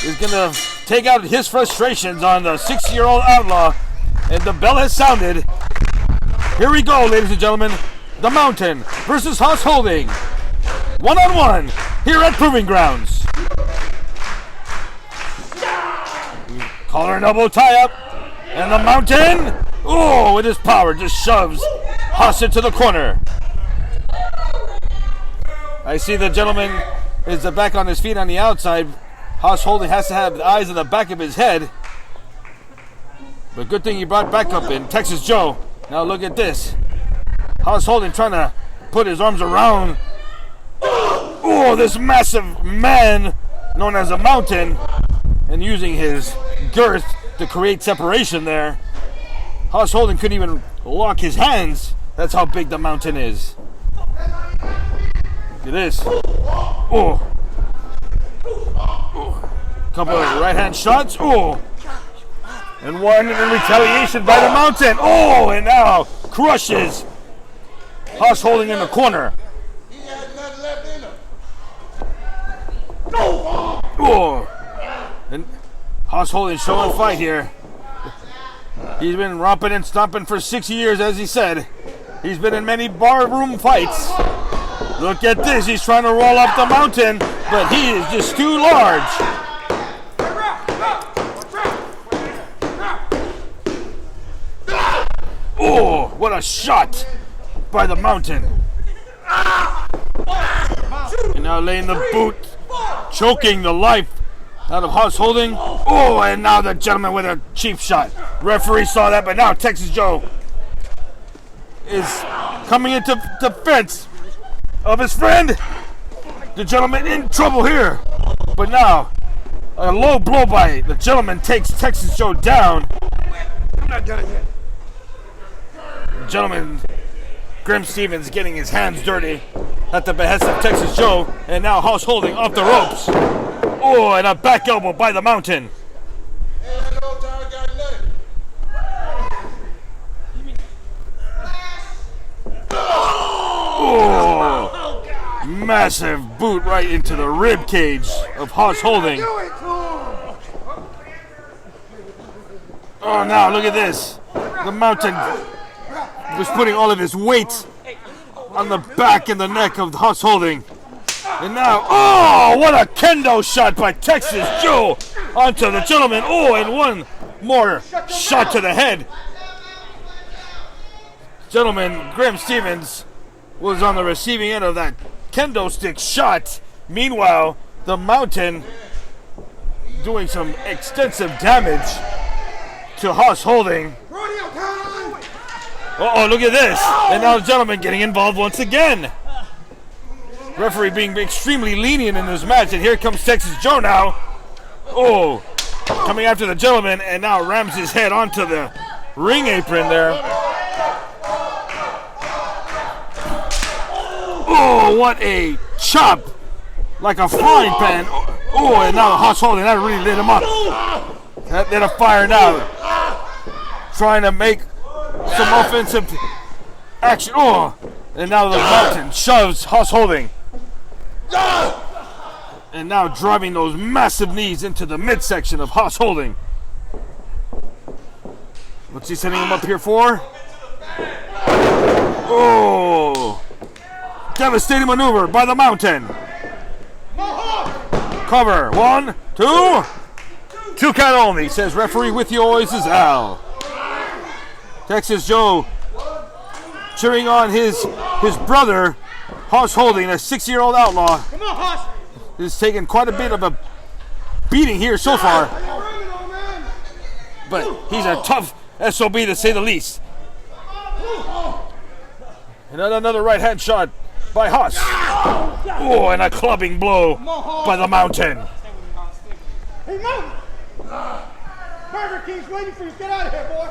B: is going to take out his frustrations on the 6-year-old Outlaw. And the bell has sounded. Here we go, ladies and gentlemen. The Mountain versus Haas Holding. 1-on-1 here at Proving Grounds. Collar and elbow tie up. And the Mountain, with his power, just shoves Haas into the corner. I see the gentleman is back on his feet on the outside. Haas Holding has to have the eyes in the back of his head. But good thing he brought back up in Texas Joe. Now look at this. Haas Holding trying to put his arms around this massive man known as a Mountain and using his girth to create separation there. Haas Holding couldn't even lock his hands. That's how big the Mountain is. Look at this. Couple of right hand shots. And one in retaliation by the Mountain. And now crushes Haas Holding in the corner. And Haas Holding showing fight here. He's been romping and stomping for 6 years, as he said. He's been in many barroom fights. Look at this. He's trying to roll up the Mountain, but he is just too large. What a shot by the Mountain. And now laying the boot, choking the life out of Haas Holding. And now the gentleman with a cheap shot. Referee saw that, but now Texas Joe is coming into defense of his friend. The gentleman in trouble here. But now, a low blow by the gentleman takes Texas Joe down.
D: I'm not done yet.
B: Gentleman, Grim Stevens getting his hands dirty at the behest of Texas Joe. And now Haas Holding off the ropes. And a back elbow by the Mountain. Massive boot right into the rib cage of Haas Holding. Now look at this. The Mountain was putting all of his weight on the back and the neck of Haas Holding. And now, what a kendo shot by Texas Joe onto the gentleman. And one more shot to the head. Gentleman, Grim Stevens was on the receiving end of that kendo stick shot. Meanwhile, the Mountain doing some extensive damage to Haas Holding. Look at this. And now the gentleman getting involved once again. Referee being extremely lenient in this match. And here comes Texas Joe now. Coming after the gentleman and now rams his head onto the ring apron there. What a chop. Like a frying pan. And now the Haas Holding, that really lit him up. That lit a fire now. Trying to make some offensive action. And now the Mountain shoves Haas Holding. And now driving those massive knees into the midsection of Haas Holding. What's he setting him up here for? Devastating maneuver by the Mountain. Cover. 1, 2. 2 count only, says referee with you always is Al. Texas Joe cheering on his brother, Hoss Holding, a 6-year-old outlaw.
D: Come on, Hoss.
B: Is taking quite a bit of a beating here so far. But he's a tough SOB to say the least. And another right hand shot by Hoss. Oh, and a clubbing blow by the Mountain.
D: Hey, Mountain! Burger King's waiting for you. Get out of here, boy.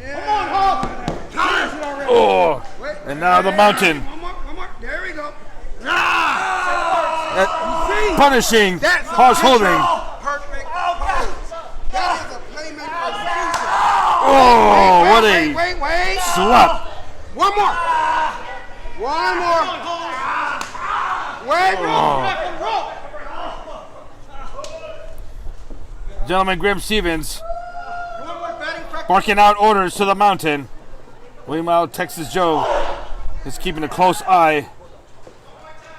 D: Come on, Hoss.
B: Oh, and now the Mountain.
D: One more. There we go.
B: Punishing Hoss Holding.
P: Perfect pose. That is a playmaker.
B: Oh, what a
P: Wait.
B: slap.
P: One more. Wait.
B: Gentleman Grim Stevens barking out orders to the Mountain. Meanwhile, Texas Joe is keeping a close eye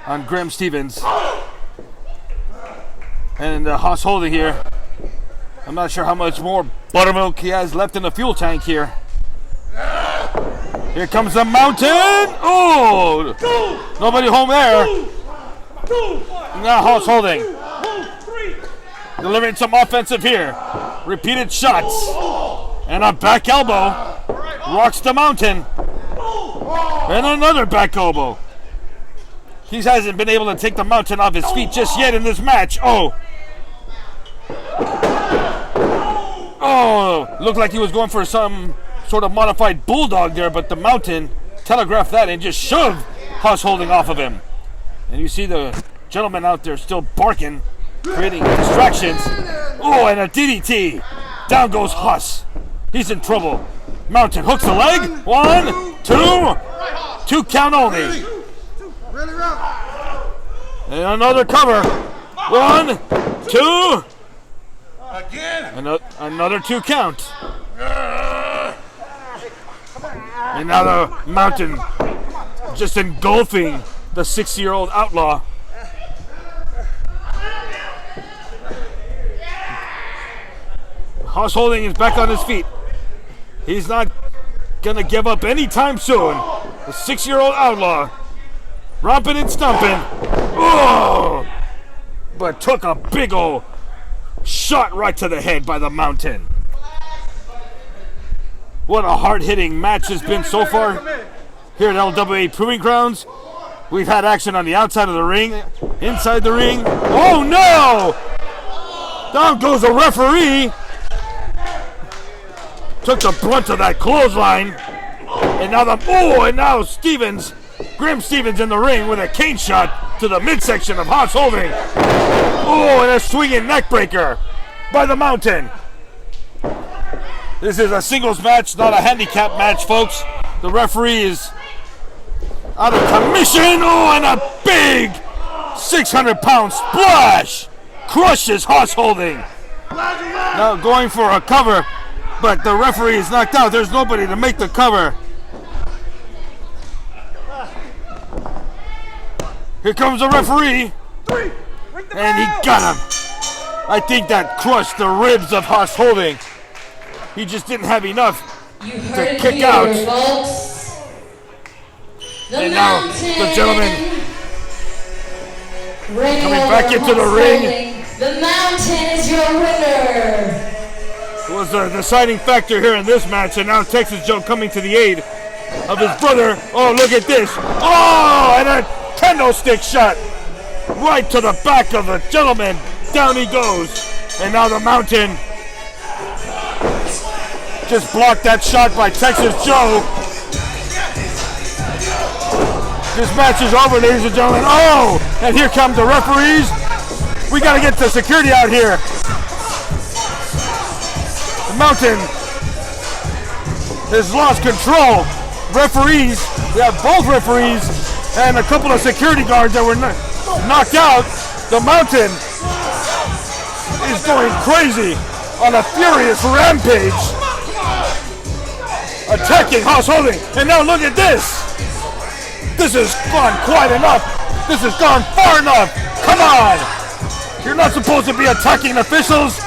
B: on Grim Stevens. And Hoss Holding here. I'm not sure how much more buttermilk he has left in the fuel tank here. Here comes the Mountain. Oh! Nobody home there. Now Hoss Holding. Delivering some offensive here. Repeated shots. And a back elbow. Rocks the Mountain. And another back elbow. He hasn't been able to take the Mountain off his feet just yet in this match. Oh, looked like he was going for some sort of modified bulldog there, but the Mountain telegraphed that and just shoved Hoss Holding off of him. And you see the gentleman out there still barking, creating distractions. Oh, and a DDT. Down goes Hoss. He's in trouble. Mountain hooks the leg. 1, 2. 2 count only.
P: Really rough.
B: And another cover. 1, 2.
Q: Again.
B: Another 2 count. And now the Mountain just engulfing the 6-year-old outlaw. Hoss Holding is back on his feet. He's not gonna give up anytime soon. The 6-year-old outlaw romping and stomping. Oh! But took a big old shot right to the head by the Mountain. What a hard-hitting match has been so far here at LWA Proving Grounds. We've had action on the outside of the ring, inside the ring. Oh no! Down goes the referee. Took the brunt of that clothesline. And now Stevens, Grim Stevens in the ring with a cane shot to the midsection of Hoss Holding. Oh, and a swinging neck breaker by the Mountain. This is a singles match, not a handicap match, folks. The referee is out of commission. Oh, and a big 600-pound splash crushes Hoss Holding. Now going for a cover, but the referee is knocked out. There's nobody to make the cover. Here comes the referee, and he got him. I think that crushed the ribs of Hoss Holding. He just didn't have enough to kick out.
A: Folks.
B: And now the gentleman coming back into the ring.
A: The Mountain is your winner.
B: Was the deciding factor here in this match, and now Texas Joe coming to the aid of his brother. Oh, look at this. Oh, and a kendo stick shot right to the back of the gentleman. Down he goes. And now the Mountain just blocked that shot by Texas Joe. This match is over, ladies and gentlemen. Oh, and here come the referees. We got to get the security out here. The Mountain has lost control. Referees, we have both referees and a couple of security guards that were knocked out. The Mountain is going crazy on a furious rampage, attacking Hoss Holding. And now look at this. This has gone quite enough. This has gone far enough. Come on. You're not supposed to be attacking officials.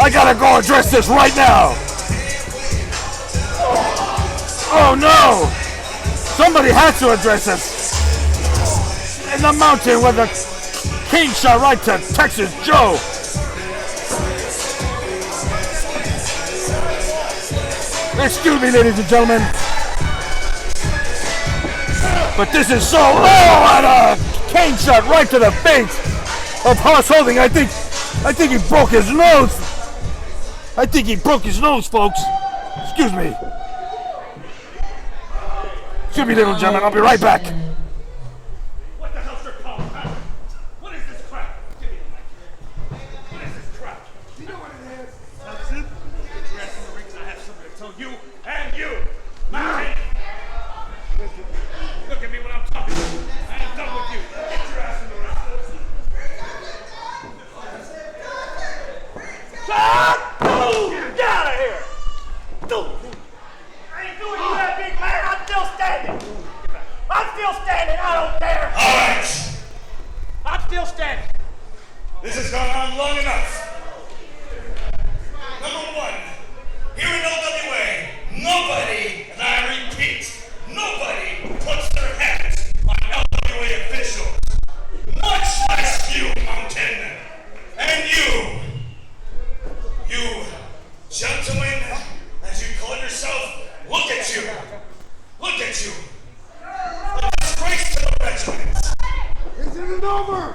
B: I gotta go address this right now. Oh no! Somebody has to address this. In the mountain where the king shot right to Texas Joe. Excuse me, ladies and gentlemen. But this is so low, and a cane shot right to the face of Hoss Holding. I think he broke his nose. I think he broke his nose, folks. Excuse me. Excuse me, ladies and gentlemen. I'll be right back.
D: What the hell's your problem, huh? What is this crap? Give me the mic. What is this crap? You know what it is? That's it. Get your ass in the rings. I have something to tell you and you. Mack. Look at me when I'm talking. I am done with you. Get your ass in the ring. Shut! Get out of here! Dude! I ain't doing you that, big man. I'm still standing. I'm still standing. I don't care.
K: All right.
D: I'm still standing.
K: This has gone on long enough. Number one, here in LWA, nobody, and I repeat, nobody puts their hands on LWA officials, much less you, Mountain, and you gentlemen, as you call yourself, look at you. Look at you. A disgrace to the regiment.
D: Isn't it over?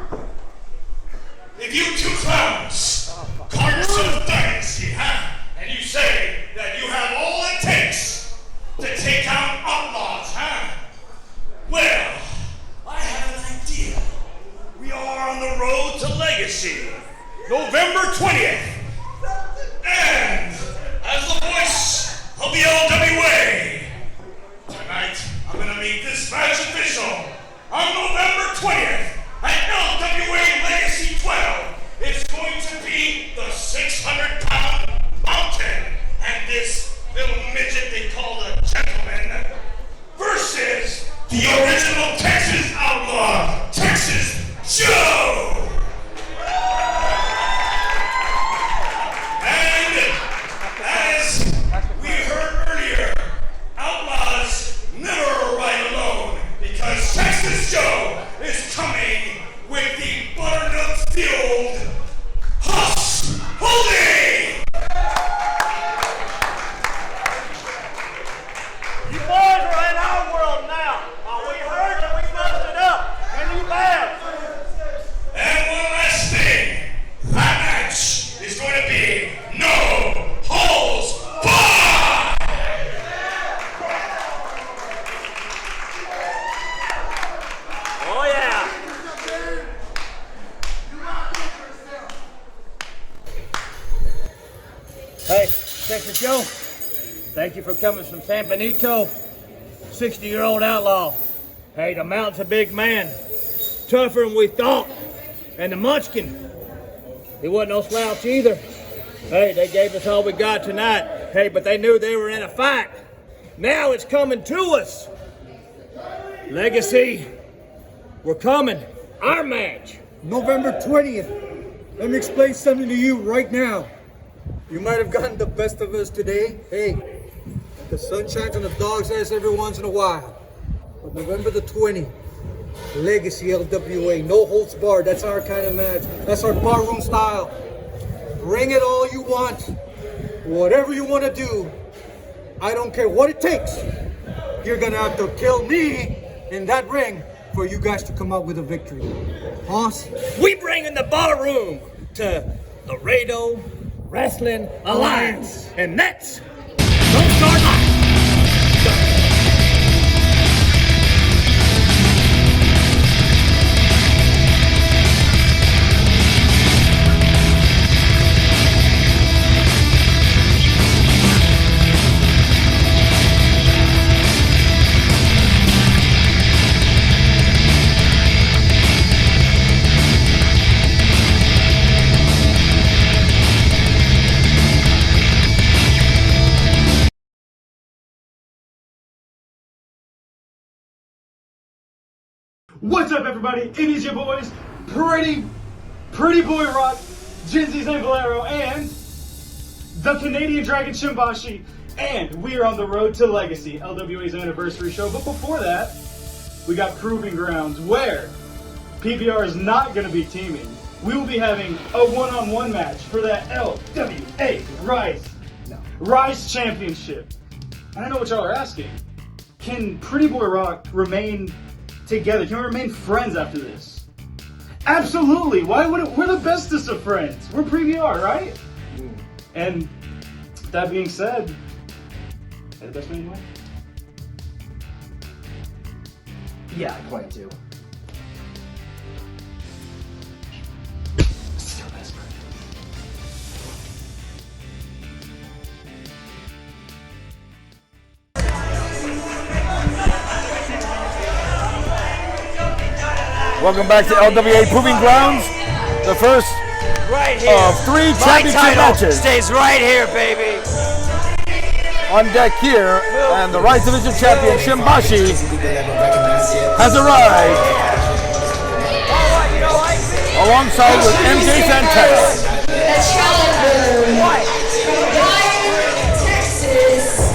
K: If you two clowns call yourself Dynasty, huh? And you say that you have all it takes to take out outlaws, huh? Well, I have an idea. We are on the road to Legacy, November 20th. And as the voice of the LWA, tonight I'm going to meet this match official on November 20th at LWA Legacy 12. It's going to be the 600-pound Mountain and this little midget they call the Gentleman versus the original Texas outlaw, Texas Joe. And as we heard earlier, outlaws never ride alone because Texas Joe is coming with the butternut-fueled Hoss Holding!
D: You boys are in our world now. We heard that we messed it up, and you laughed.
K: And one last thing, that match is going to be no holds barred!
D: Oh, yeah.
O: Hey, Texas Joe, thank you for coming from San Benito. 60-year-old outlaw. Hey, the Mountain's a big man. Tougher than we thought. And the Munchkin, he wasn't no slouch either. Hey, they gave us all we got tonight. Hey, but they knew they were in a fight. Now it's coming to us. Legacy, we're coming. Our match.
I: November 20th. Let me explain something to you right now. You might have gotten the best of us today. Hey, the sun shines on the dog's ass every once in a while. But November the 20th, Legacy LWA, no holds barred. That's our kind of match. That's our barroom style. Bring it all you want. Whatever you want to do. I don't care what it takes. You're going to have to kill me in that ring for you guys to come out with a victory. Hoss?
O: We bring in the barroom to Laredo Wrestling Alliance. And that's Don't Start Life.
I: What's up, everybody? It is your boys, Pretty Boy Rock, Gen Z's and Valero, and
R: the Canadian Dragon Shimbashi, and we are on the road to Legacy, LWA's anniversary show. But before that, we got Proving Grounds, where PBR is not going to be teaming. We will be having a one-on-one match for that LWA R.I.S.E Championship. And I know what y'all are asking. Can Pretty Boy Rock remain together? Can we remain friends after this? Absolutely. Why wouldn't? We're the bestest of friends. We're PBR, right? And that being said, are the best man anyway?
C: Yeah, I quite do. Still best friend.
B: Welcome back to LWA Proving Grounds, the first
L: right here
B: of 3 championship matches.
L: Stays right here, baby.
B: On deck here, and the R.I.S.E Division champion Shimbashi has arrived alongside with MJ Santana.
A: The challenger from Valero, Texas.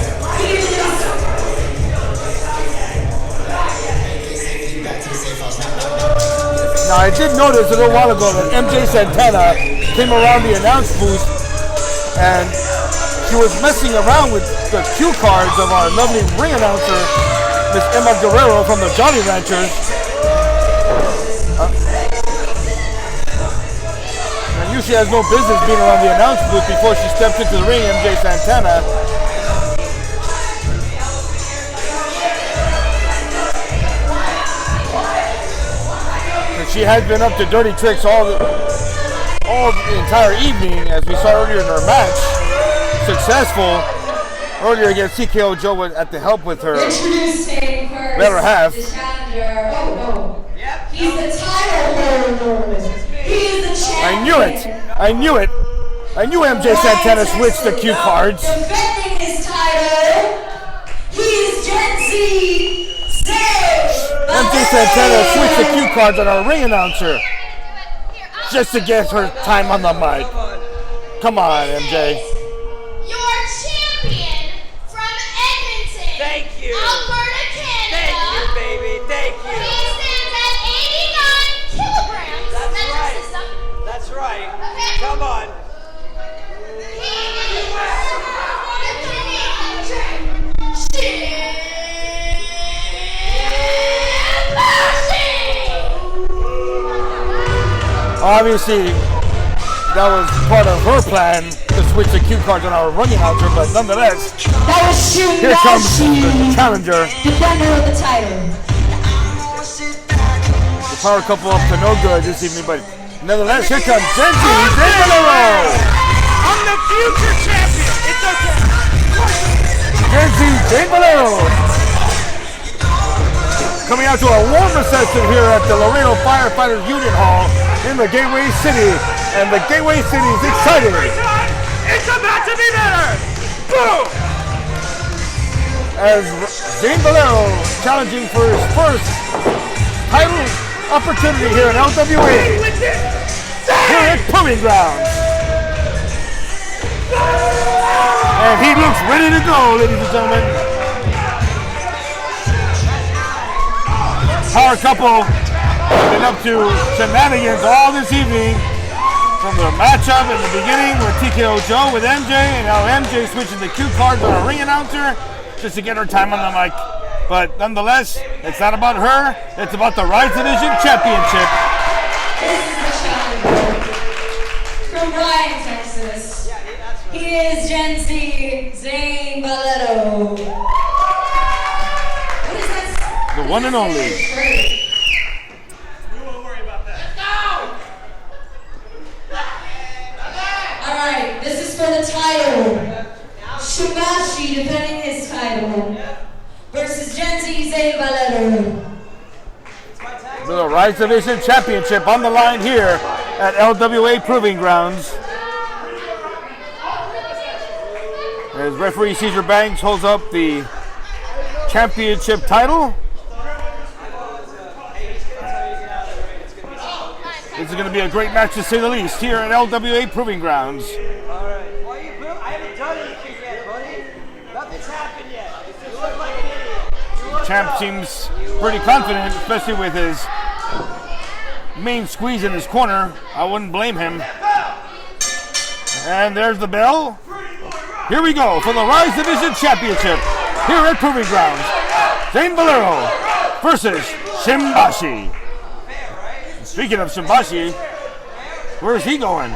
B: Now I did notice a little while ago that MJ Santana came around the announce booth and she was messing around with the cue cards of our lovely ring announcer, Miss Emma Guerrero from the Jolly Ranchers. I knew she has no business being around the announce booth before she stepped into the ring, MJ Santana. She has been up to dirty tricks all the entire evening, as we saw earlier in her match. Successful earlier against TKO Joe at the help with her
A: Introducing first,
B: better half.
A: the challenger. Oh no. Yep. He's the title holder. He's the champion.
B: I knew it. I knew it. I knew MJ Santana switched the cue cards.
A: Defending his title, he's Dempsey.
B: MJ Santana switched the cue cards on our ring announcer just to get her time on the mic. Come on, MJ.
K: Your champion from Edmonton,
L: Thank you.
K: Alberta, Canada.
L: Thank you, baby. Thank you.
K: He stands at 89 kilograms.
L: That's
K: Metric
L: right.
K: system.
L: That's right.
K: Okay.
L: Come on.
K: He is the Canadian Shimbashi.
B: Obviously, that was part of her plan to switch the cue cards on our ring announcer, but nonetheless,
A: That was Shimbashi,
B: here comes the challenger.
A: defender of the title.
B: The power couple up to no good this evening, but nonetheless, here comes Dempsey. Valero.
L: I'm the future champion. It's okay.
B: Dempsey Valero. Coming out to a warm reception here at the Laredo Firefighters Union Hall in the Gateway City, and the Gateway City is excited.
L: It's about to be better. Boom.
B: As Zane Valero challenging for his first title opportunity here in LWA, here at Proving Grounds. And he looks ready to go, ladies and gentlemen. Power couple been up to shenanigans all this evening, from the matchup in the beginning with TKO Joe with MJ, and now MJ switching the cue cards on our ring announcer just to get her time on the mic. But nonetheless, it's not about her, it's about the R.I.S.E Division Championship.
A: From Bryan, Texas, he is Dempsey Zane Valero. What is that?
B: The one and only.
A: Alright, this is for the title. Shimbashi defending his title versus Dempsey Zane Valero.
B: The R.I.S.E Division Championship on the line here at LWA Proving Grounds. As referee Caesar Banks holds up the championship title. This is going to be a great match to say the least here at LWA Proving Grounds.
L: All right. Why you
C: done anything yet, buddy. Nothing's happened yet. You look like an idiot.
B: Champ seems pretty confident, especially with his main squeeze in his corner. I wouldn't blame him. And there's the bell. Here we go for the R.I.S.E Division Championship here at Proving Grounds. Zane Valero versus Shimbashi. Speaking of Shimbashi, where's he going?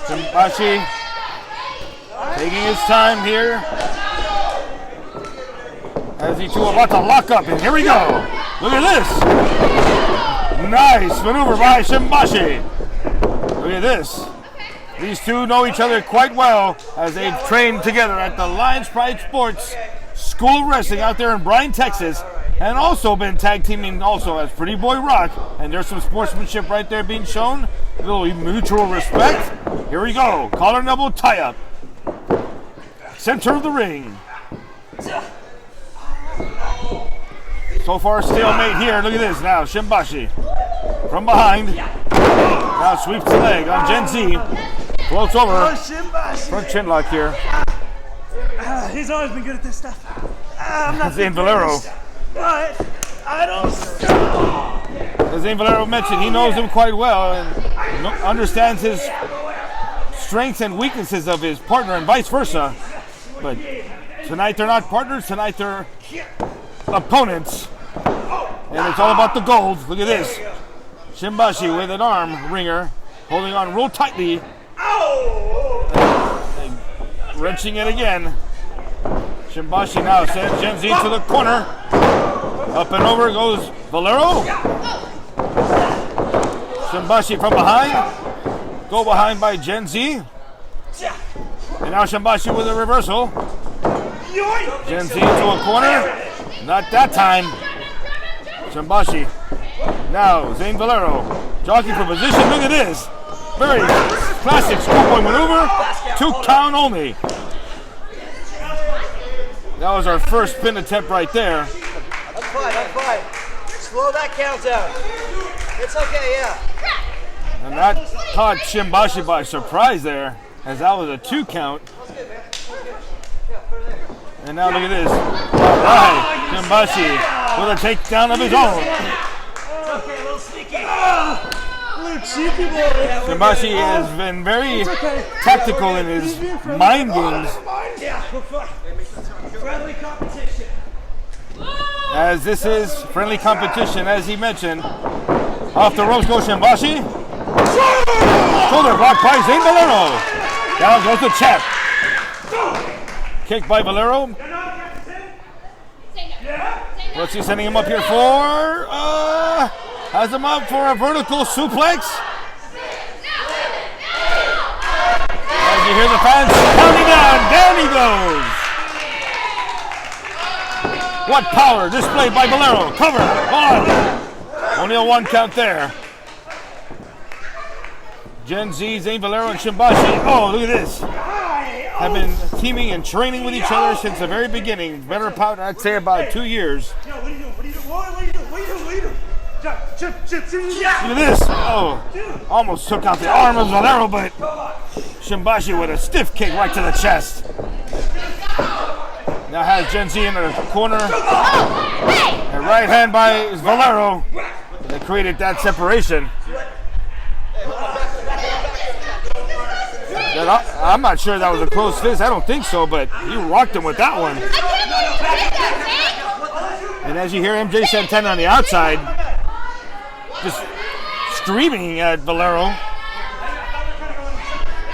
B: Shimbashi taking his time here as he two are about to lock up. And here we go. Look at this. Nice maneuver by Shimbashi. Look at this. These two know each other quite well as they've trained together at the Lions Pride Sports School of Wrestling out there in Bryan, Texas, and also been tag teaming also as Pretty Boy Rock. And there's some sportsmanship right there being shown. A little mutual respect. Here we go. Collar and elbow tie-up. Center of the ring. So far, stalemate here. Look at this now. Shimbashi from behind. Now sweeps the leg on Gen Z. Floats over. Front chin lock here.
D: He's always been good at this stuff. I'm not
B: Zane Valero.
D: But I don't.
B: As Zane Valero mentioned, he knows him quite well and understands his strengths and weaknesses of his partner and vice versa. But tonight they're not partners. Tonight they're opponents. And it's all about the gold. Look at this. Shimbashi with an arm wringer, holding on real tightly. And wrenching it again. Shimbashi now sends Gen Z to the corner. Up and over goes Valero. Shimbashi from behind. Go behind by Gen Z. And now Shimbashi with a reversal. Gen Z into a corner. Not that time. Shimbashi. Now Zane Valero jockeying for position. Look at this. Very classic schoolboy maneuver. 2 count only. That was our first pin attempt right there.
C: I'm fine. Slow that count down. It's okay, yeah.
B: And that caught Shimbashi by surprise there, as that was a 2 count. And now look at this. All right, Shimbashi with a takedown of his own.
D: Okay, a little sneaky. Little cheeky boy.
B: Shimbashi has been very tactical in his mind games.
D: Yeah, we're fine. Friendly competition.
B: As this is friendly competition, as he mentioned. Off the ropes goes Shimbashi. Shoulder block by Zane Valero. Down goes the champ. Kick by Valero. What's he sending him up here for? Has him up for a vertical suplex. As you hear the fans counting down, down he goes. What power displayed by Valero. Cover. On. Only a 1 count there. Gen Z, Zane Valero, and Shimbashi. Oh, look at this. Have been teaming and training with each other since the very beginning. Better part, I'd say, about 2 years.
D: What are you doing?
B: Look at this. Oh, almost took out the arm of Valero, but Shimbashi with a stiff kick right to the chest. Now has Gen Z in the corner. A right hand by Valero. They created that separation. I'm not sure that was a close fist. I don't think so, but he rocked him with that one. And as you hear MJ Santana on the outside, just screaming at Valero.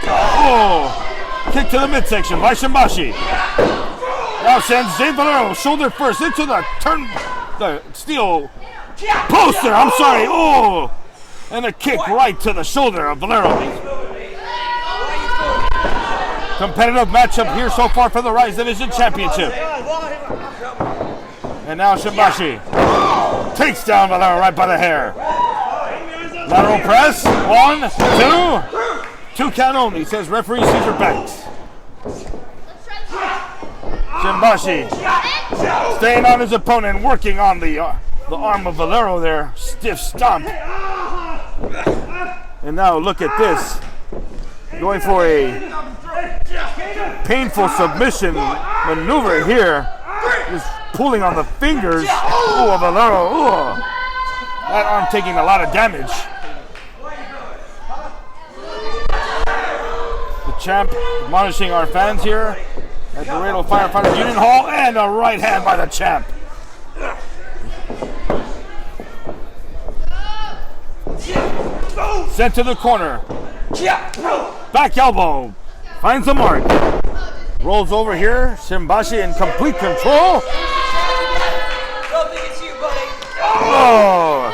B: Oh, kick to the midsection by Shimbashi. Now sends Zane Valero shoulder first into the steel poster. I'm sorry. Oh, and a kick right to the shoulder of Valero. Competitive matchup here so far for the R.I.S.E Division Championship. And now Shimbashi takes down Valero right by the hair. Lateral press. 1, 2. 2 count only, says referee Caesar Banks. Shimbashi staying on his opponent, working on the the arm of Valero there. Stiff stomp. And now look at this. Going for a painful submission maneuver here. Just pulling on the fingers. Oh, Valero. Ooh. That arm taking a lot of damage. The champ admonishing our fans here at the Laredo Firefighters Union Hall, and a right hand by the champ. Sent to the corner. Back elbow. Finds the mark. Rolls over here. Shimbashi in complete control. Oh!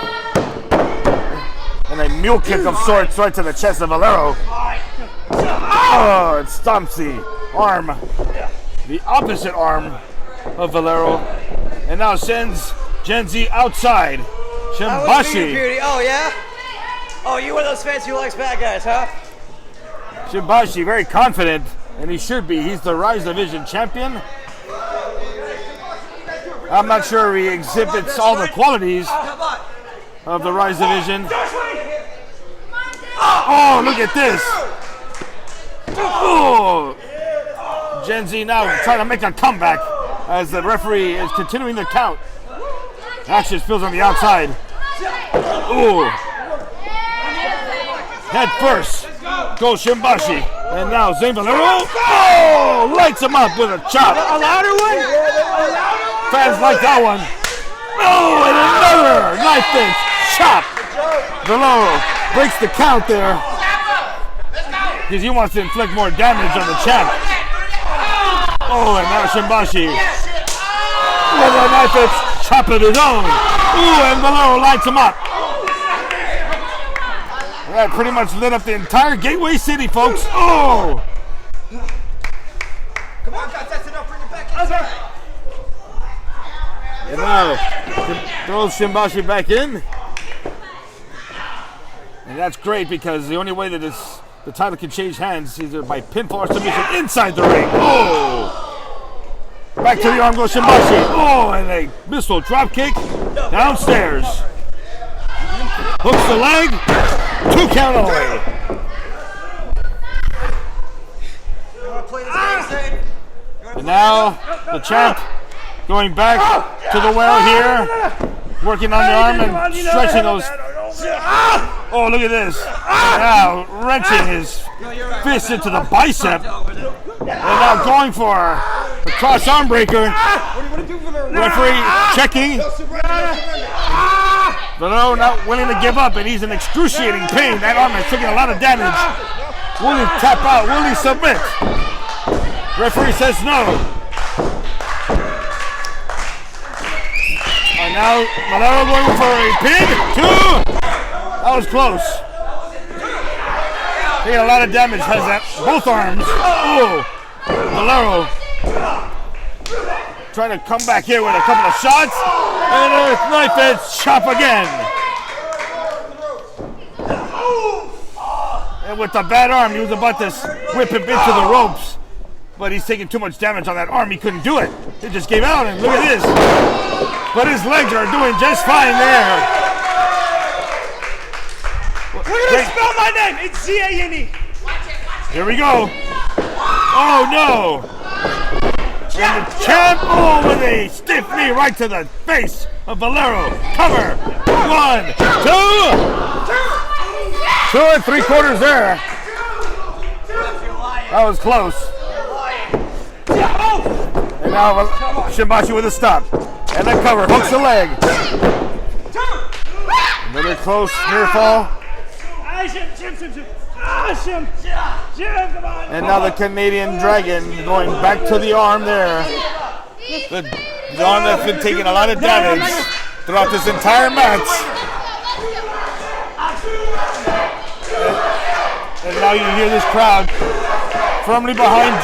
B: And a mule kick of sorts right to the chest of Valero. Oh, it stomps the arm, the opposite arm of Valero, and now sends Gen Z outside. Shimbashi.
C: Oh, yeah? Oh, you one of those fans who likes bad guys, huh?
B: Shimbashi very confident, and he should be. He's the R.I.S.E Division champion. I'm not sure he exhibits all the qualities of the R.I.S Division. Oh, look at this. Oh. Gen Z now trying to make a comeback as the referee is continuing the count. Action spills on the outside. Ooh. Head first goes Shimbashi. And now Zane Valero. Oh! Lights him up with a chop.
D: A louder one?
B: Fans like that one. Oh, and another knife fist chop. Valero breaks the count there because he wants to inflict more damage on the champ. Oh, and now Shimbashi with a knife fist chop of his own. Ooh, and Valero lights him up. That pretty much lit up the entire Gateway City, folks. Oh!
C: Come on, guys, that's enough. Bring it back inside.
B: And now throws Shimbashi back in. And that's great because the only way that the title can change hands is either by pinfall or submission inside the ring. Oh! Back to the arm goes Shimbashi. Oh, and a missile drop kick downstairs. Hooks the leg. 2 count away. And now the champ going back to the well here, working on the arm and stretching those. Oh, look at this. Now wrenching his fist into the bicep. And now going for a cross arm breaker. Referee checking. Valero not willing to give up, and he's in excruciating pain. That arm is taking a lot of damage. Will he tap out? Will he submit? Referee says no. And now Malandro going for a pin. 2. That was close. Taking a lot of damage. Has that both arms. Oh, Valero trying to come back here with a couple of shots. And a knife edge chop again. And with the bad arm, he was about to whip him into the ropes. But he's taking too much damage on that arm. He couldn't do it. It just gave out, and look at this. But his legs are doing just fine there.
D: We're going to spell my name. It's Z-A-N-E.
B: Here we go. Oh, no. And the champ, oh, with a stiff knee right to the face of Valero. Cover. 1, 2. 2 3/4 there. That was close. And now Shimbashi with a stop. And a cover. Hooks the leg. Another close near fall. And now the Canadian Dragon going back to the arm there. The arm that's been taking a lot of damage throughout this entire match. And now you hear this crowd firmly behind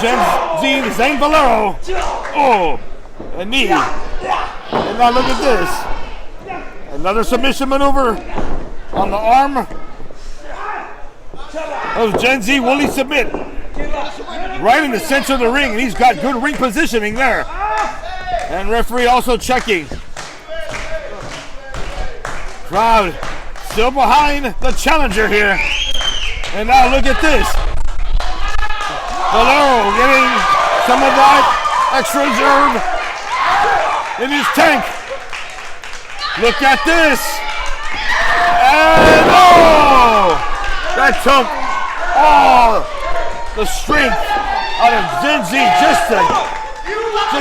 B: Zane Valero. Oh, a knee. And now look at this. Another submission maneuver on the arm of Gen Z. Will he submit? Right in the center of the ring, and he's got good ring positioning there. And referee also checking. Crowd still behind the challenger here. And now look at this. Valero getting some of that extra reserve in his tank. Look at this. And oh! That took all the strength out of Dempsey just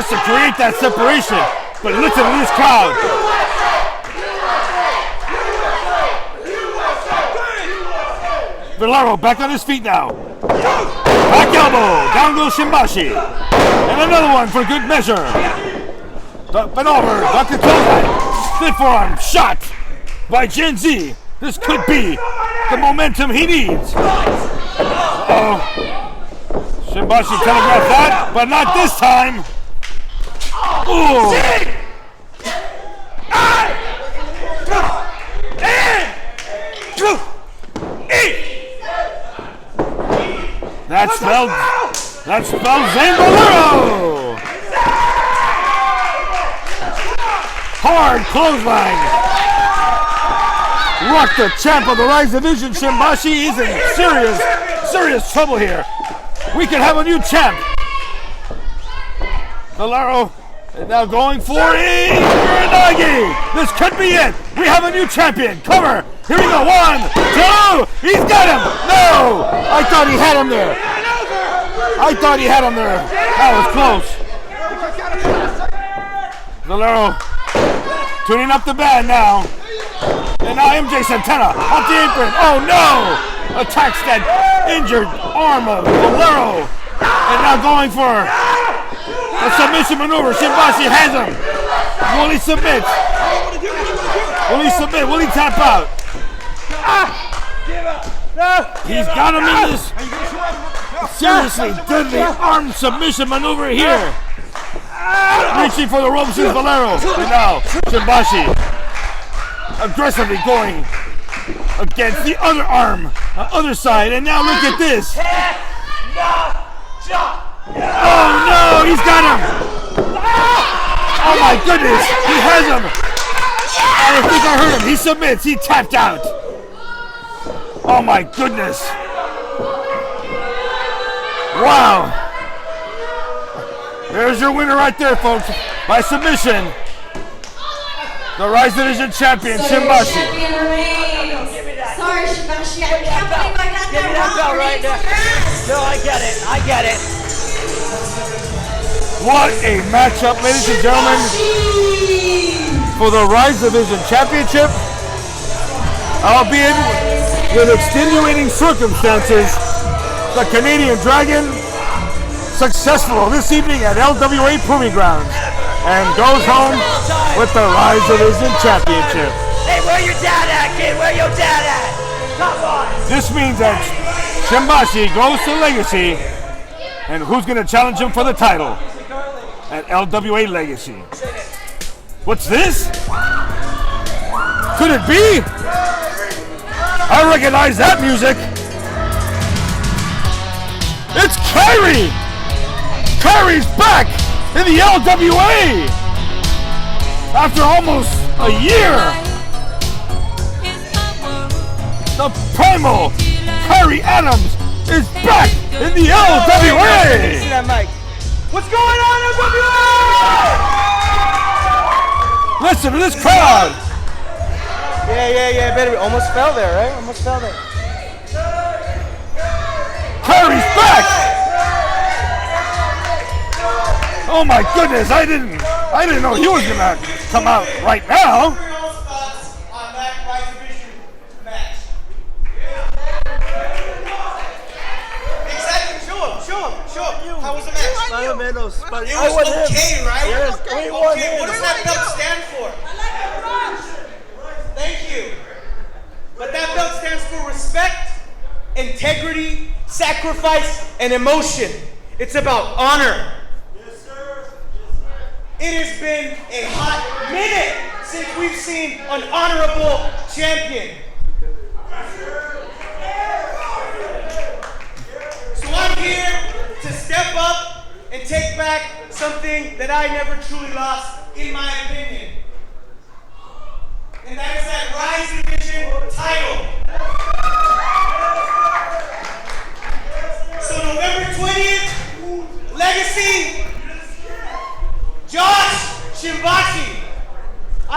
B: to create that separation. But listen to this crowd. Valero back on his feet now. Back elbow. Down goes Shimbashi. And another one for good measure. Bent over. Dr. Tozai. Split forearm. Shot by Gen Z. This could be the momentum he needs. Uh-oh. Shimbashi telegraphed that, but not this time. Ooh. That spells Zane Valero. Hard clothesline. Rock the champ of the R.I.S.E division. Shimbashi is in serious trouble here. We could have a new champ. Valero is now going for a Uranagi. This could be it. We have a new champion. Cover. Here we go. 1, 2. He's got him. No. I thought he had him there. That was close. Valero tuning up the band now. And now MJ Santana off the apron. Oh no! Attacks that injured arm of Valero. And now going for a submission maneuver. Shimbashi has him. Will he submit? Will he tap out? He's got him in this seriously deadly arm submission maneuver here. Reaching for the ropes is Valero. And now Shimbashi aggressively going against the other arm, other side. And now look at this. Oh no, he's got him. Oh my goodness, he has him. I think I heard him. He submits, he tapped out. Oh my goodness. Wow. There's your winner right there, folks. By submission, the R.I.S.E division champion, Shimbashi.
A: Sorry, Shimbashi. I can't believe I got
C: Give me that belt right there. No, I get it.
B: What a matchup, ladies and gentlemen, for the R.I.S.E division championship. Albeit with extenuating circumstances, the Canadian Dragon successful this evening at LWA Proving Grounds and goes home with the R.I.S.E division championship.
C: Hey, where your dad at, kid? Where your dad at? Come on.
B: This means that Shimbashi goes to Legacy, and who's going to challenge him for the title at LWA Legacy? What's this? Could it be? I recognize that music. It's Kyrie. Kyrie's back in the LWA after almost a year. The primal Kyrie Adams is back in the LWA.
C: See that mic?
D: What's going on, LWA?
B: Listen to this crowd.
C: Yeah. Better. Almost fell there, right? Almost fell there.
B: Kyrie's back. Oh my goodness! I didn't know he was gonna come out right now.
K: Show him. How was the match?
C: It was
K: okay, right?
C: Yes, we won.
K: What does that belt stand for? Thank you. But that belt stands for respect, integrity, sacrifice, and emotion. It's about honor. Yes, sir. It has been a hot minute since we've seen an honorable champion. So I'm here to step up and take back something that I never truly lost, in my opinion. And that is that R.I.S.E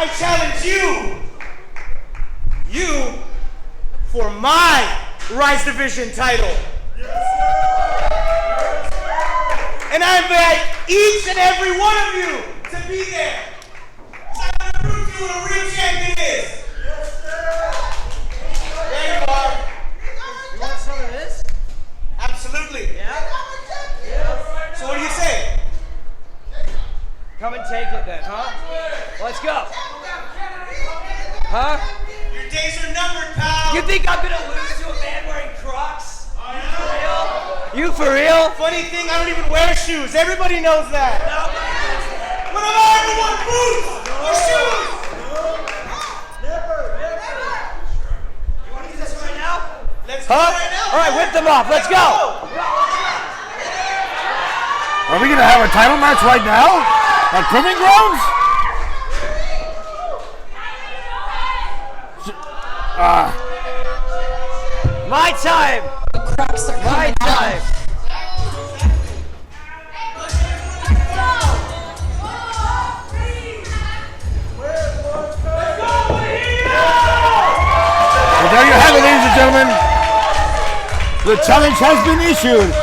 K: I challenge you for my R.I.S.E division title. And I invite each and every one of you to be there. So I'm going to prove to you what a real champion is. There you are.
C: You want some of this?
K: Absolutely.
C: Yeah?
K: So what do you say?
C: Come and take it then, huh? Let's go. Huh?
K: Your days are numbered, pal.
C: You think I'm gonna lose to a man wearing Crocs? You for real? You for real?
K: Funny thing, I don't even wear shoes. Everybody knows that.
C: Nobody knows that.
K: What have I ever worn boots or shoes?
C: Never. You want to do this right now?
K: Let's do it right now.
C: All right, whip them off. Let's go.
B: Are we going to have a title match right now at Proving Grounds?
C: My time.
A: The cracks are
C: My time.
B: Well, there you have it, ladies and gentlemen. The challenge has been issued.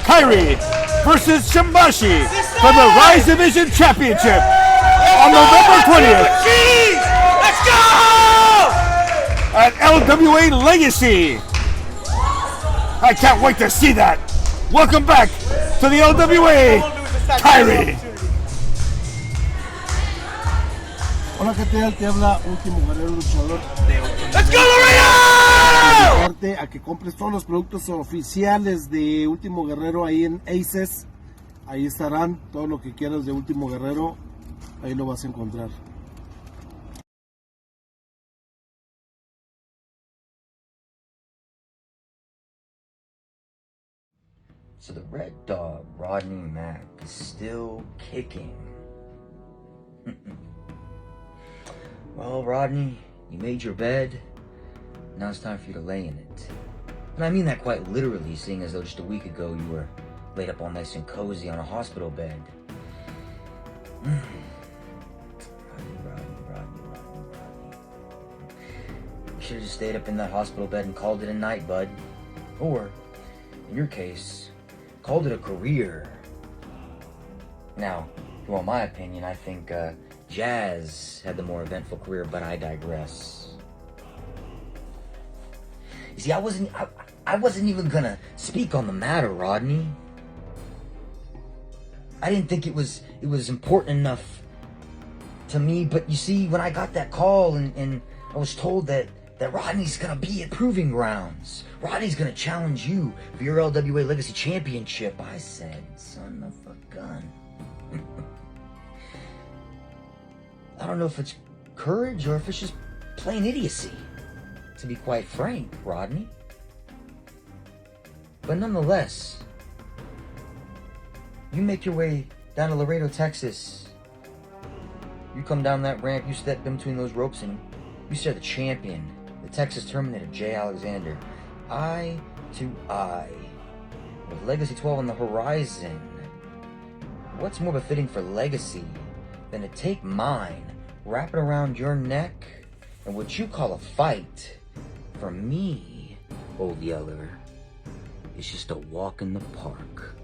B: Kyrie versus Shimbashi for the R.I.S.E Division Championship on November 20th
K: Let's go!
B: at LWA Legacy. I can't wait to see that. Welcome back to the LWA, Kyrie.
J: Hola, ¿qué tal? Te habla Último Guerrero Luchador de
K: Let's go, Laredo!
J: invitarte a que compres todos los productos oficiales de Último Guerrero ahí en ACES. Ahí estarán, todo lo que quieras de Último Guerrero, ahí lo vas a encontrar.
S: So the Red Dog, Rodney Mack, is still kicking. Well, Rodney, you made your bed. Now it's time for you to lay in it. And I mean that quite literally, seeing as though just a week ago you were laid up all nice and cozy on a hospital bed. Rodney. You should have just stayed up in that hospital bed and called it a night, bud. Or, in your case, called it a career. Now, if you want my opinion, I think Jazz had the more eventful career, but I digress. You see, I wasn't even gonna speak on the matter, Rodney. I didn't think it was important enough to me, but you see, when I got that call and I was told that Rodney's gonna be at Proving Grounds, Rodney's gonna challenge you for your LWA Legacy Championship, I said, son of a gun. I don't know if it's courage or if it's just plain idiocy, to be quite frank, Rodney. But nonetheless, you make your way down to Laredo, Texas. You come down that ramp, you step in between those ropes, and you stare the champion, the Texas Terminator, Jay Alexander, eye to eye, with Legacy XII on the horizon. What's more befitting for Legacy than to take mine, wrap it around your neck, and what you call a fight, for me, old yeller, is just a walk in the park.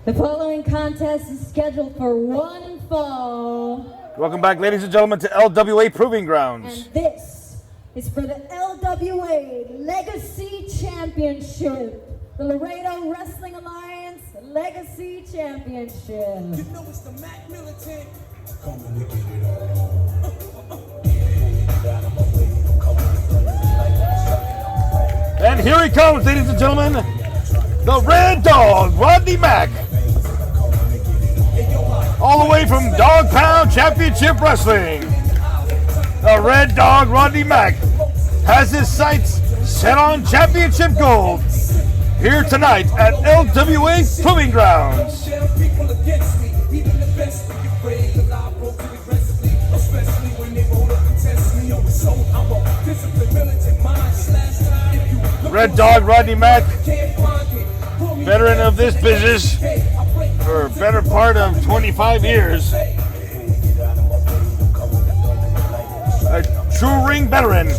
A: The following contest is scheduled for one fall.
B: Welcome back, ladies and gentlemen, to LWA Proving Grounds.
A: And this is for the LWA Legacy Championship. The Laredo Wrestling Alliance Legacy Championship.
K: You know it's the Mack militant.
B: And here he comes, ladies and gentlemen, the Red Dog, Rodney Mack. All the way from Dog Pound Championship Wrestling. The Red Dog, Rodney Mack, has his sights set on championship gold here tonight at LWA Proving Grounds. Red Dog Rodney Mack, veteran of this business for a better part of 25 years. A true ring veteran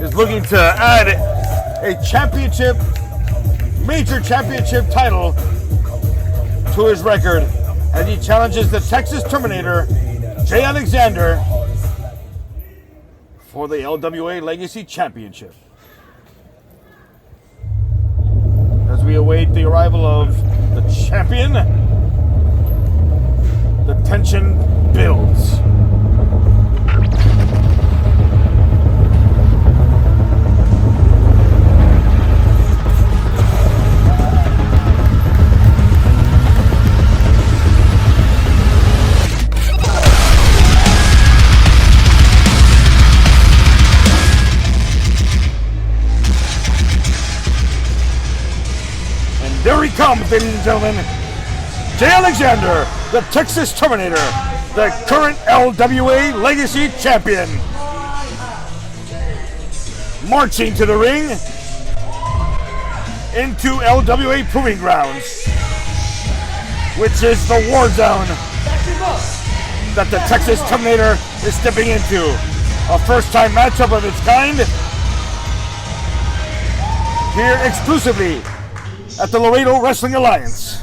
B: is looking to add a championship, major championship title to his record as he challenges the Texas Terminator, Jay Alexander, for the LWA Legacy Championship. As we await the arrival of the champion, the tension builds. There he comes, ladies and gentlemen. Jay Alexander, the Texas Terminator, the current LWA Legacy Champion. Marching to the ring into LWA Proving Grounds, which is the war zone that the Texas Terminator is stepping into. A first-time matchup of its kind here exclusively at the Laredo Wrestling Alliance.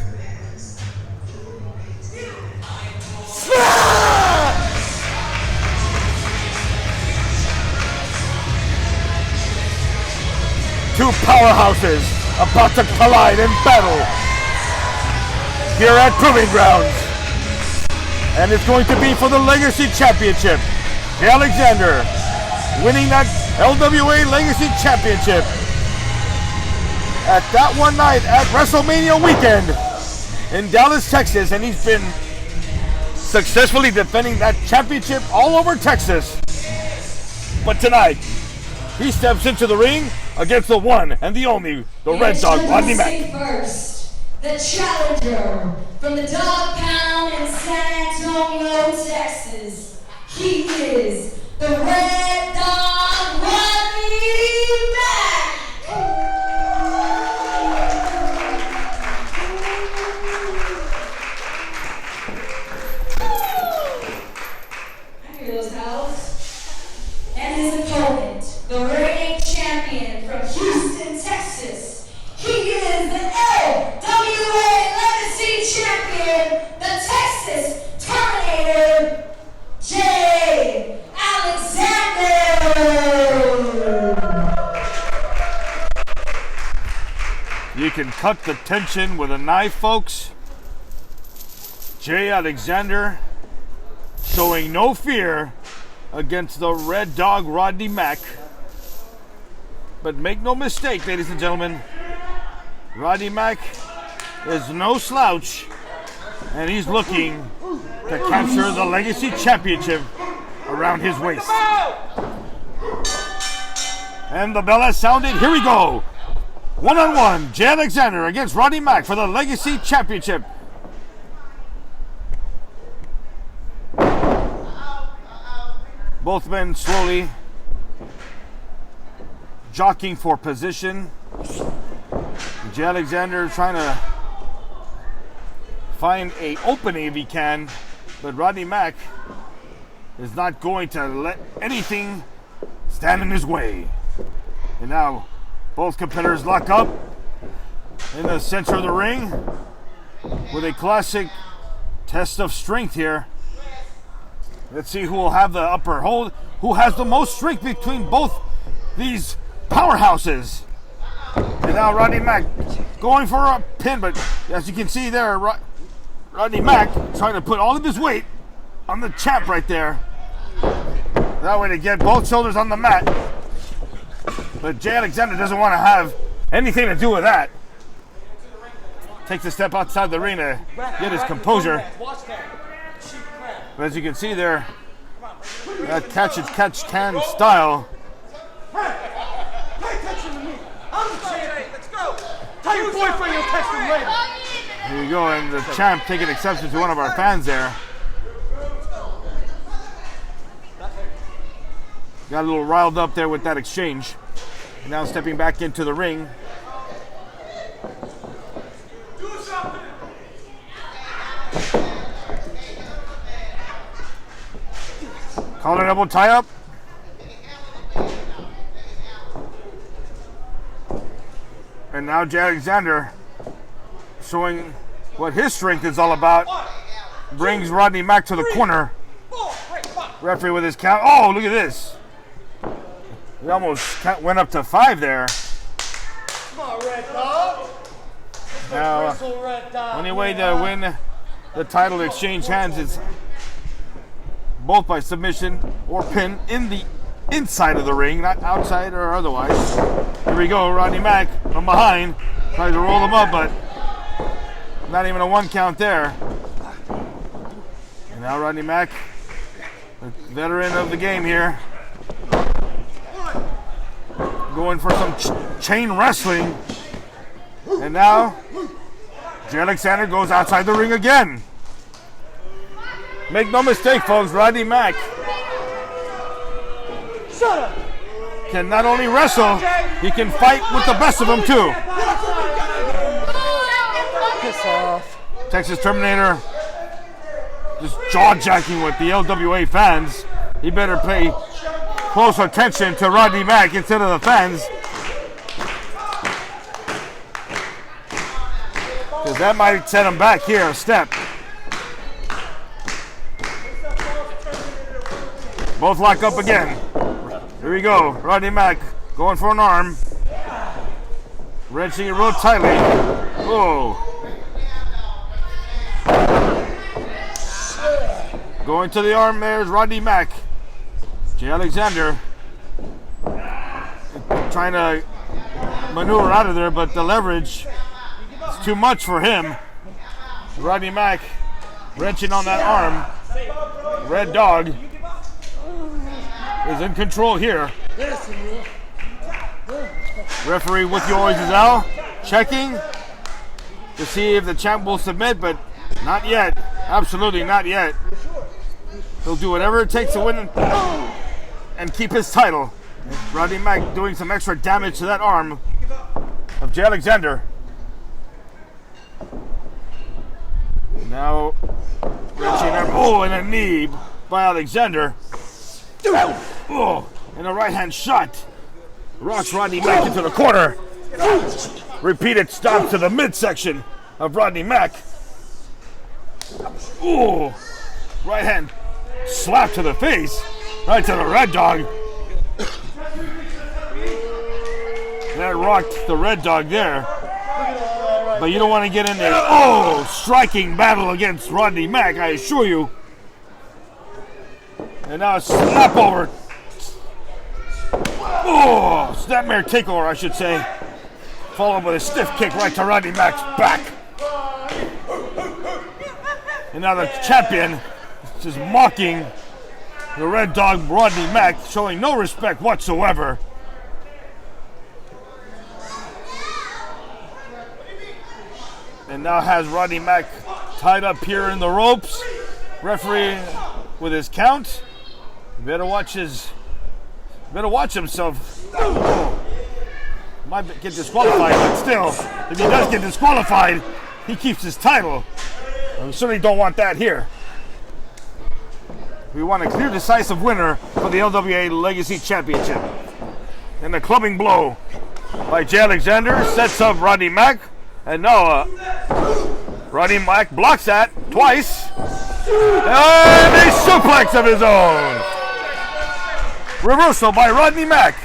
B: Two powerhouses about to collide in battle here at Proving Grounds. And it's going to be for the Legacy Championship. Jay Alexander winning that LWA Legacy Championship at that one night at WrestleMania weekend in Dallas, Texas, and he's been successfully defending that championship all over Texas. But tonight, he steps into the ring against the one and the only, the Red Dog, Rodney Mack.
A: First, the challenger from the Dog Pound in San Antonio, Texas. He is the Red Dog, Rodney Mack. And his opponent, the reigning champion from Houston, Texas. He is the LWA Legacy Champion, the Texas Terminator, Jay Alexander.
B: You can cut the tension with a knife, folks. Jay Alexander showing no fear against the Red Dog Rodney Mack. But make no mistake, ladies and gentlemen, Rodney Mack is no slouch, and he's looking to capture the Legacy Championship around his waist. And the bell has sounded. Here we go. One-on-one, Jay Alexander against Rodney Mack for the Legacy Championship. Both men slowly jockeying for position. Jay Alexander trying to find an opening if he can, but Rodney Mack is not going to let anything stand in his way. And now both competitors lock up in the center of the ring with a classic test of strength here. Let's see who will have the upper hold, who has the most strength between both these powerhouses. And now Rodney Mack going for a pin, but as you can see there, Rodney Mack trying to put all of his weight on the champ right there. That way to get both shoulders on the mat. But Jay Alexander doesn't want to have anything to do with that. Takes a step outside the ring to get his composure. But as you can see there, that catch-can style.
D: Tell your boyfriend you'll text him later.
B: Here you go, and the champ taking exception to one of our fans there. Got a little riled up there with that exchange. Now stepping back into the ring. Collar elbow tie up. And now Jay Alexander showing what his strength is all about. Brings Rodney Mack to the corner. Referee with his count. Oh, look at this. We almost went up to 5 there.
D: Come on, Red Dog.
B: Now, only way to win the title to exchange hands is both by submission or pin in the inside of the ring, not outside or otherwise. Here we go, Rodney Mack from behind. Tries to roll him up, but not even a 1 count there. And now Rodney Mack, the veteran of the game here, going for some chain wrestling. And now Jay Alexander goes outside the ring again. Make no mistake, folks, Rodney Mack can not only wrestle, he can fight with the best of them too.
D: Piss off.
B: Texas Terminator just jaw-jacking with the LWA fans. He better pay close attention to Rodney Mack instead of the fans, because that might set him back here a step. Both lock up again. Here we go. Rodney Mack going for an arm. Wrenching it real tightly. Oh. Going to the arm, there's Rodney Mack. Jay Alexander trying to maneuver out of there, but the leverage is too much for him. Rodney Mack wrenching on that arm. Red Dog is in control here. Referee with yours is out, checking to see if the champ will submit, but not yet. Absolutely not yet. He'll do whatever it takes to win and keep his title. Rodney Mack doing some extra damage to that arm of Jay Alexander. Now wrenching that, and a knee by Alexander. Oh, and a right hand shot. Rocks Rodney Mack into the corner. Repeated stomp to the midsection of Rodney Mack. Oh, right hand slap to the face. Right to the Red Dog. That rocked the Red Dog there. But you don't want to get in there. Oh, striking battle against Rodney Mack, I assure you. And now a slap over. Oh, snapmare takeover, I should say. Followed with a stiff kick right to Rodney Mack's back. And now the champion is just mocking the Red Dog, Rodney Mack, showing no respect whatsoever. And now has Rodney Mack tied up here in the ropes. Referee with his count. Better watch himself. Oh. Might get disqualified, but still, if he does get disqualified, he keeps his title. And we certainly don't want that here. We want a clear, decisive winner for the LWA Legacy Championship. And the clubbing blow by Jay Alexander sets up Rodney Mack. And now Rodney Mack blocks that twice. And a suplex of his own. Reversal by Rodney Mack.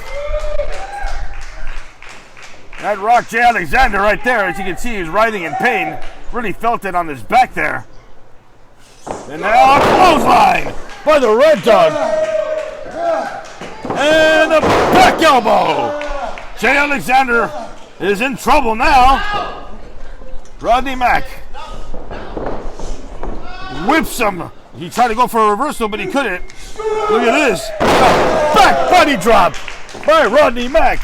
B: That rocked Jay Alexander right there. As you can see, he's writhing in pain. Really felt it on his back there. And now a clothesline by the Red Dog. And a back elbow. Jay Alexander is in trouble now. Rodney Mack whips him. He tried to go for a reversal, but he couldn't. Look at this. Back body drop by Rodney Mack.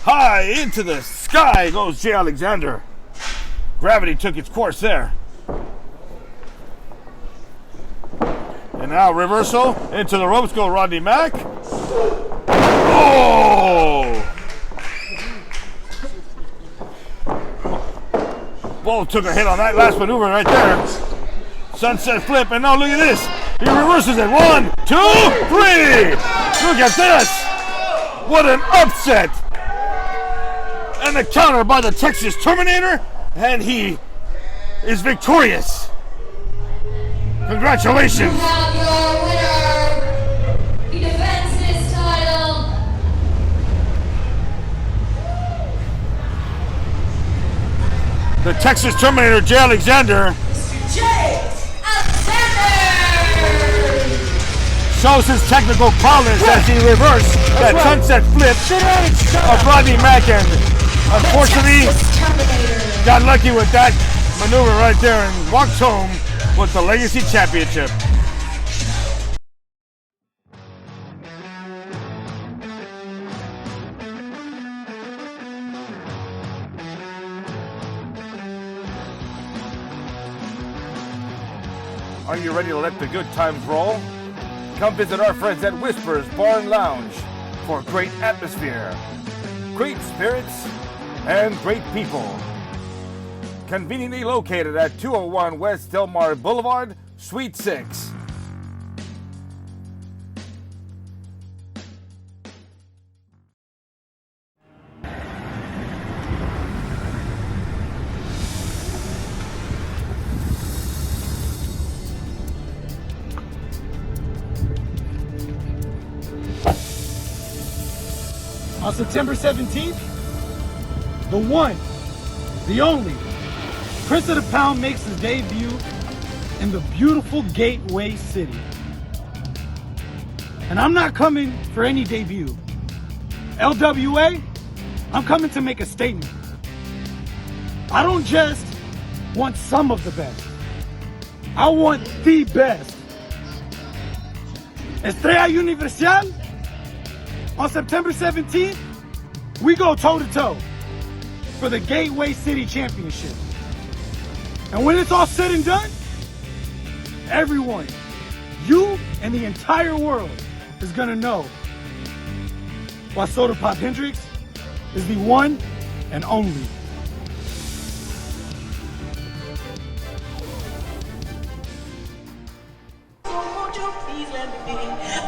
B: High into the sky goes Jay Alexander. Gravity took its course there. And now reversal into the ropes go Rodney Mack. Oh! Bull took a hit on that last maneuver right there. Sunset flip, and now look at this. He reverses it. 1, 2, 3. Look at this. What an upset. And the counter by the Texas Terminator, and he is victorious. Congratulations.
A: You have your winner. He defends his title.
B: The Texas Terminator, Jay Alexander, shows his technical prowess as he reversed that sunset flip of Rodney Mack, and unfortunately got lucky with that maneuver right there and walks home with the Legacy Championship. Are you ready to let the good times roll? Come visit our friends at Whispers Bar and Lounge for great atmosphere, great spirits, and great people. Conveniently located at 201 West Del Mar Boulevard, Suite 6.
I: On September 17th, the one, the only, Prince of the Pound makes his debut in the beautiful Gateway City. And I'm not coming for any debut. LWA, I'm coming to make a statement. I don't just want some of the best. I want the best. Estrella Universal, on September 17th, we go toe-to-toe for the Gateway City Championship. And when it's all said and done, everyone, you and the entire world is gonna know why Sodapop Hendrix is the one and only.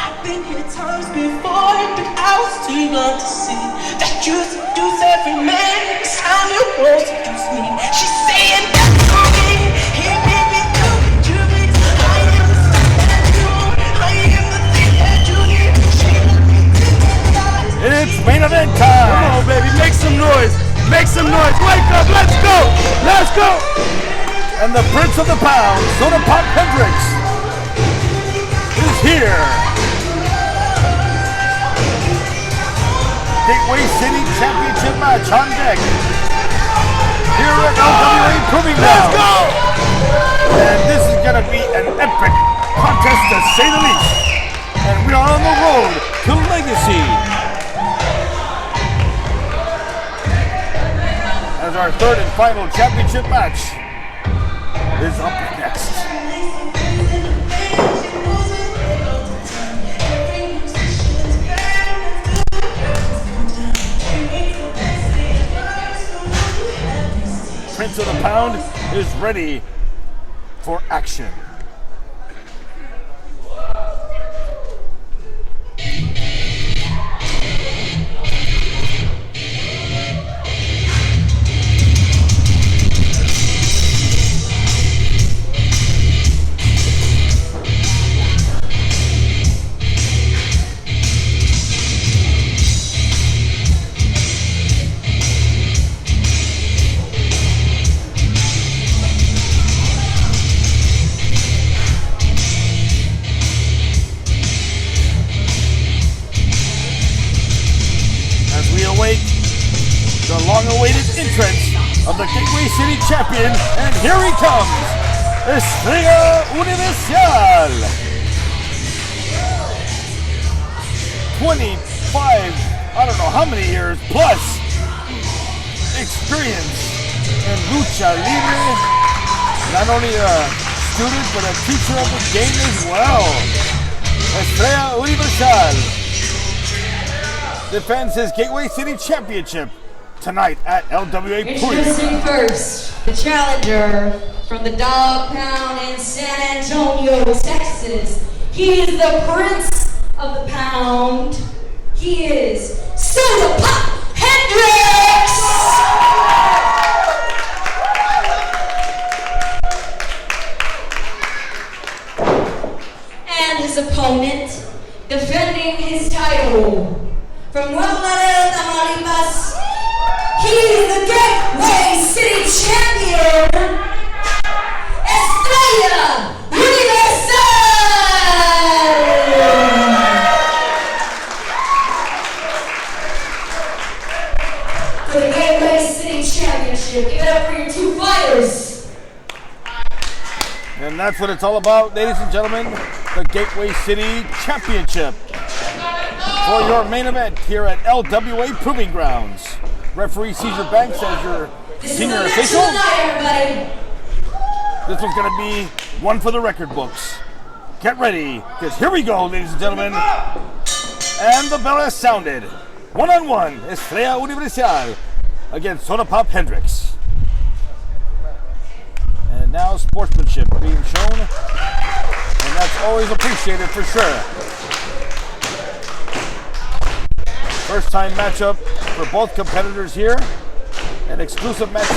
T: I've been here times before, but I was too young to see that you seduce every man. It's time you won't seduce me. She's saying that's for me. Hey baby, do it. I am the thing that you want. I am the thing that you need.
B: It's main event time.
I: Come on, baby, make some noise. Make some noise. Wake up, let's go. Let's go.
B: And the Prince of the Pound, Sodapop Hendrix, is here. Gateway City Championship match on deck here at LWA Proving Grounds.
I: Let's go!
B: And this is going to be an epic contest to say the least. And we are on the road to Legacy. As our third and final championship match is up next. Prince of the Pound is ready for action. The long-awaited entrance of the Gateway City Champion, and here he comes, Estrella Universal. 25, I don't know how many years plus experience in lucha libre. Not only a student, but a teacher of the game as well. Estrella Universal defends his Gateway City Championship tonight at LWA Proving
A: Introducing first, the challenger from the Dog Pound in San Antonio, Texas. He is the Prince of the Pound. He is Sodapop Hendrix! And his opponent, defending his title from Laredo, Tamaulipas, he is the Gateway City Champion, Estrella for the Gateway City Championship. Give it up for your two fighters.
B: And that's what it's all about, ladies and gentlemen. The Gateway City Championship. For your main event here at LWA Proving Grounds. Referee Caesar Banks as your senior official. This one's going to be one for the record books. Get ready, because here we go, ladies and gentlemen. And the bell has sounded. One-on-one, Estrella Universal against Sodapop Hendrix. And now sportsmanship being shown. And that's always appreciated for sure. First time matchup for both competitors here. An exclusive match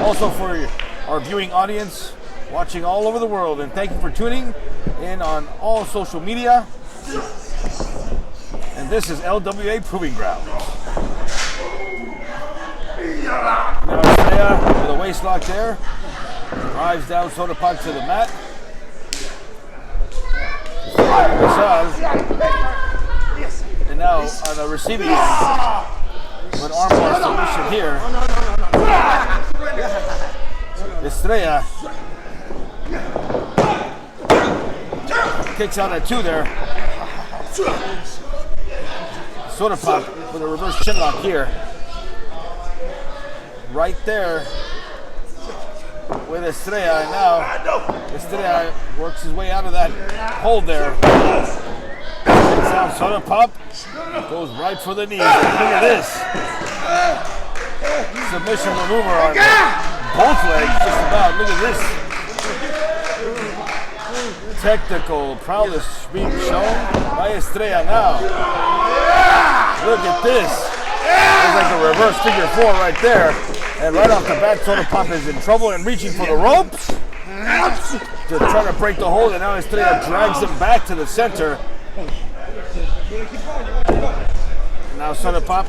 B: also for our viewing audience watching all over the world. And thank you for tuning in on all social media. And this is LWA Proving Grounds. Now Estrella with a waist lock there. Drives down Sodapop to the mat. And now on the receiving end, with armbar submission here, Estrella kicks out at two there. Sodapop with a reverse chin lock here. Right there with Estrella, and now Estrella works his way out of that hold there. Takes down Sodapop, goes right for the knee. Look at this. Submission maneuver on both legs, just about. Look at this. Technical prowess being shown by Estrella now. Look at this. It's like a reverse figure four right there. And right off the bat, Sodapop is in trouble and reaching for the ropes to try to break the hold, and now Estrella drags him back to the center. And now Sodapop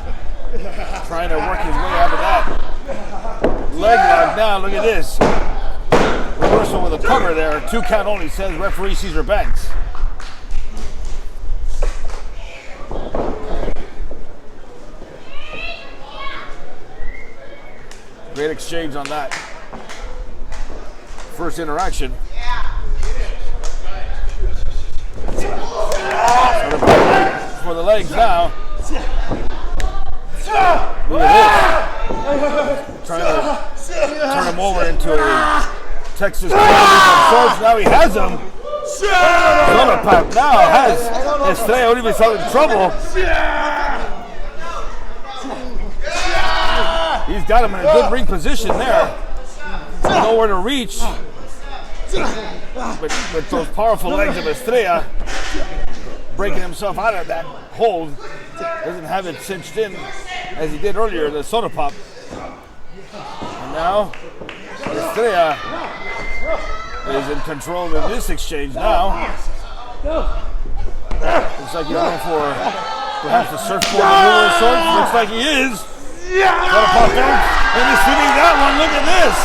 B: trying to work his way out of that. Leg lock now, look at this. Reversal with a cover there. 2 count only, says referee Caesar Banks. Great exchange on that first interaction. For the legs now. Look at this. Trying to turn him over into a Texas of sorts. Now he has him. Sodapop now has Estrella Universal in trouble. He's got him in a good ring position there. Nowhere to reach. But with those powerful legs of Estrella, breaking himself out of that hold, doesn't have it cinched in as he did earlier, the Sodapop. And now, Estrella is in control in this exchange now. Looks like he's going for perhaps a surfboard maneuver of sorts. Looks like he is. Sodapop down, and he's shooting that one. Look at this.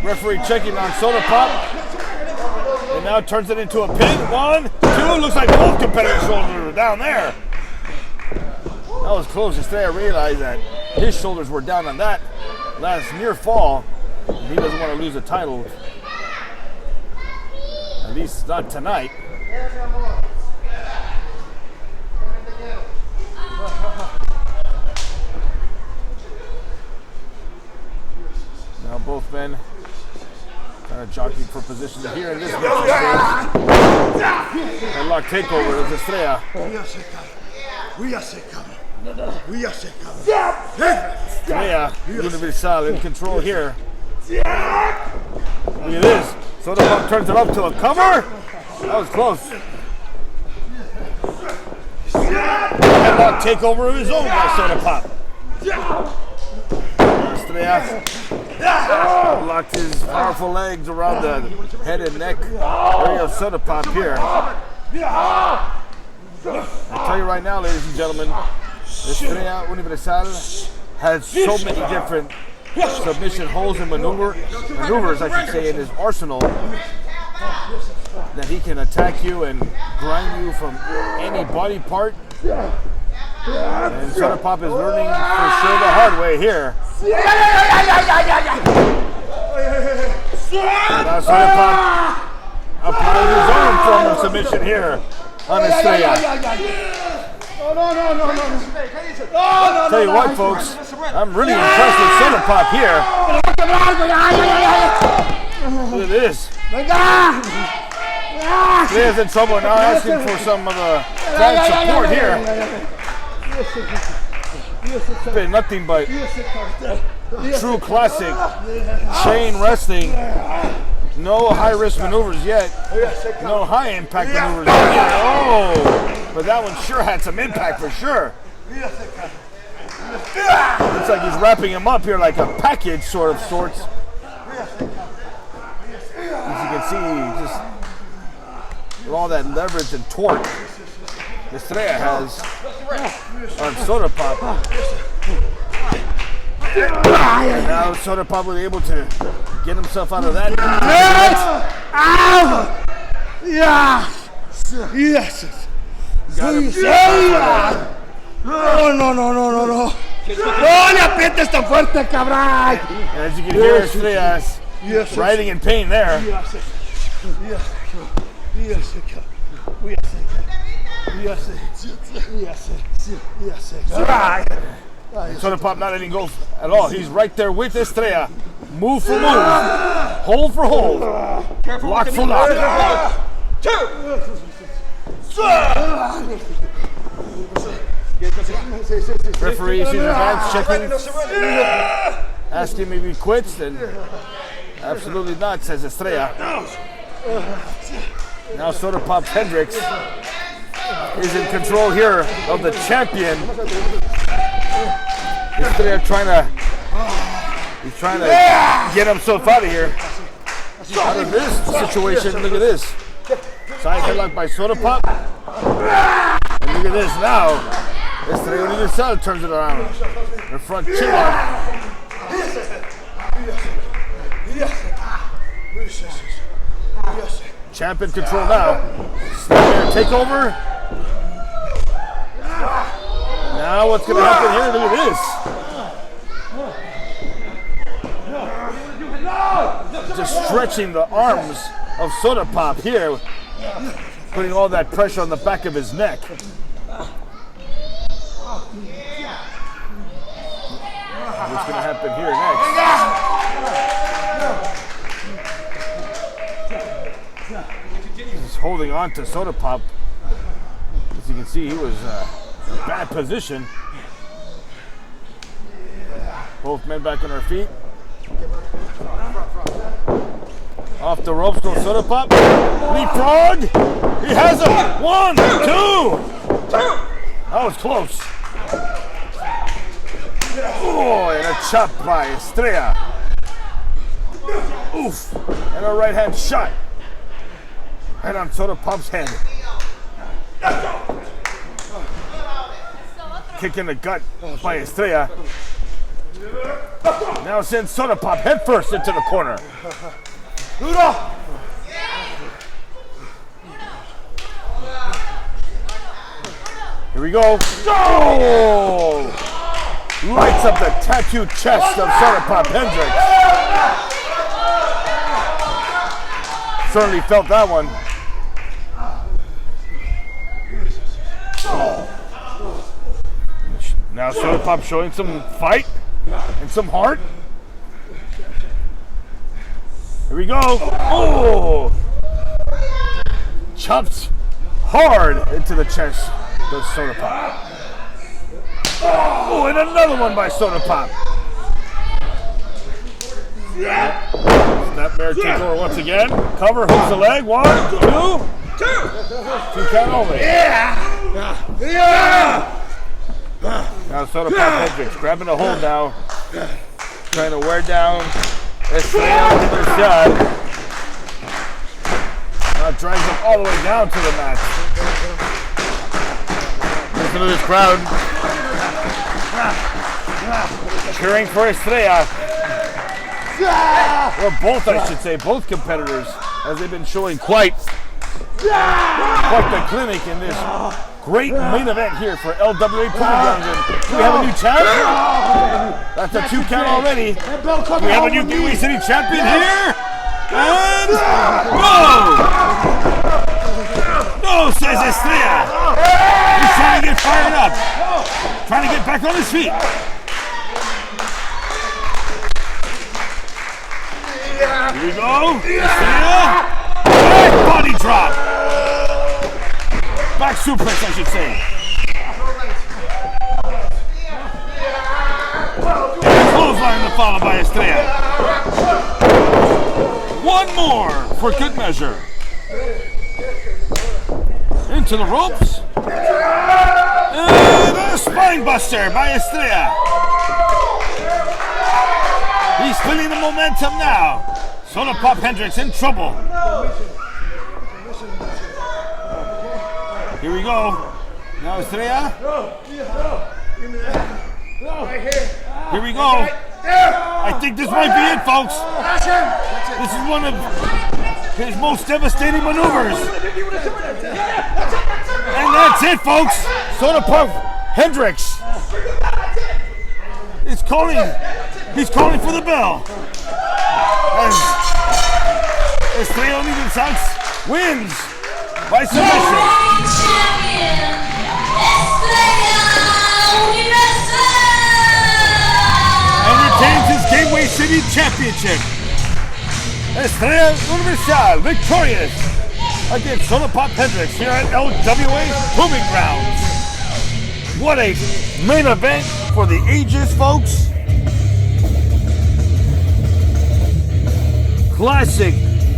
B: Referee checking on Sodapop. And now turns it into a pin. 1, 2. Looks like both competitors' shoulders were down there. That was close. Estrella realized that his shoulders were down on that last near fall. He doesn't want to lose the title. At least not tonight. Now both men kind of jockeying for position here in this match. Headlock takeover of Estrella. Estrella, Universal in control here. Look at this. Sodapop turns it up to a cover. That was close. Headlock takeover of his own by Sodapop. Estrella locked his powerful legs around the head and neck area of Sodapop here. I'll tell you right now, ladies and gentlemen, Estrella Universal has so many different submission holes and maneuvers, I should say, in his arsenal that he can attack you and grind you from any body part. And Sodapop is learning for sure the hard way here. Now Sodapop applying his own form of submission here on Estrella. Tell you what, folks, I'm really impressed with Sodapop here. Look at this. Estrella's in trouble now, asking for some of the fan support here. It's been nothing but true classic chain wrestling. No high-risk maneuvers yet. No high-impact maneuvers yet. Oh, but that one sure had some impact for sure. Looks like he's wrapping him up here like a package sort of sorts. As you can see, just with all that leverage and torque Estrella has on Sodapop. And now Sodapop was able to get himself out of that.
D: Yes.
B: Got him.
D: No. No le aprietes tan fuerte, cabrón.
B: As you can hear, Estrella writhing in pain there. Sodapop not letting go at all. He's right there with Estrella. Move for move. Hold for hold. Lock for lock. Referee sees his hands checking. Ask him if he quits, and absolutely not, says Estrella. Now Sodapop's Hendrix is in control here of the champion. Estrella trying to get himself out of here. Out of this situation, look at this. Side headlock by Sodapop. And look at this now. Estrella Universal turns it around. The front chin lock. Champ in control now. Snapmare takeover. Now what's going to happen here? Look at this. Just stretching the arms of Sodapop here. Putting all that pressure on the back of his neck. What's going to happen here next? He's holding on to Sodapop. As you can see, he was in a bad position. Both men back on their feet. Off the ropes goes Sodapop. Leapfrog. He has him. 1, 2. That was close. Oh, and a chop by Estrella. Oof. And a right hand shot. Right on Sodapop's head. Kick in the gut by Estrella. Now sends Sodapop head first into the corner. Here we go. Oh! Lights up the tattooed chest of Sodapop Hendrix. Certainly felt that one. Now Sodapop showing some fight and some heart. Here we go. Oh! Chops hard into the chest of Sodapop. and another one by Sodapop. Snapmare takeover once again. Cover, hooks the leg. 1, 2. 2 count only. Now Sodapop Hendrix grabbing a hold now. Trying to wear down Estrella with her shot. Now drags him all the way down to the mat. Listen to this crowd. Cheering for Estrella. Or both, I should say, both competitors, as they've been showing quite the clinic in this great main event here for LWA Proving Grounds. Do we have a new champ? That's a 2 count already. We have a new Gateway City champion here. And no, says Estrella. He's trying to get fired up. Trying to get back on his feet. Here we go. Estrella. Body drop. Back suplex, I should say. Clothesline to follow by Estrella. One more for good measure. Into the ropes. And a spine buster by Estrella. He's feeling the momentum now. Sodapop Hendrix in trouble. Here we go. Now Estrella. Here we go. I think this might be it, folks. This is one of his most devastating maneuvers. And that's it, folks. Sodapop Hendrix is calling. He's calling for the bell. And Estrella wins by submission. And retains his Gateway City Championship. Estrella Universal victorious against Sodapop Hendrix here at LWA Proving Grounds. What a main event for the ages, folks. Classic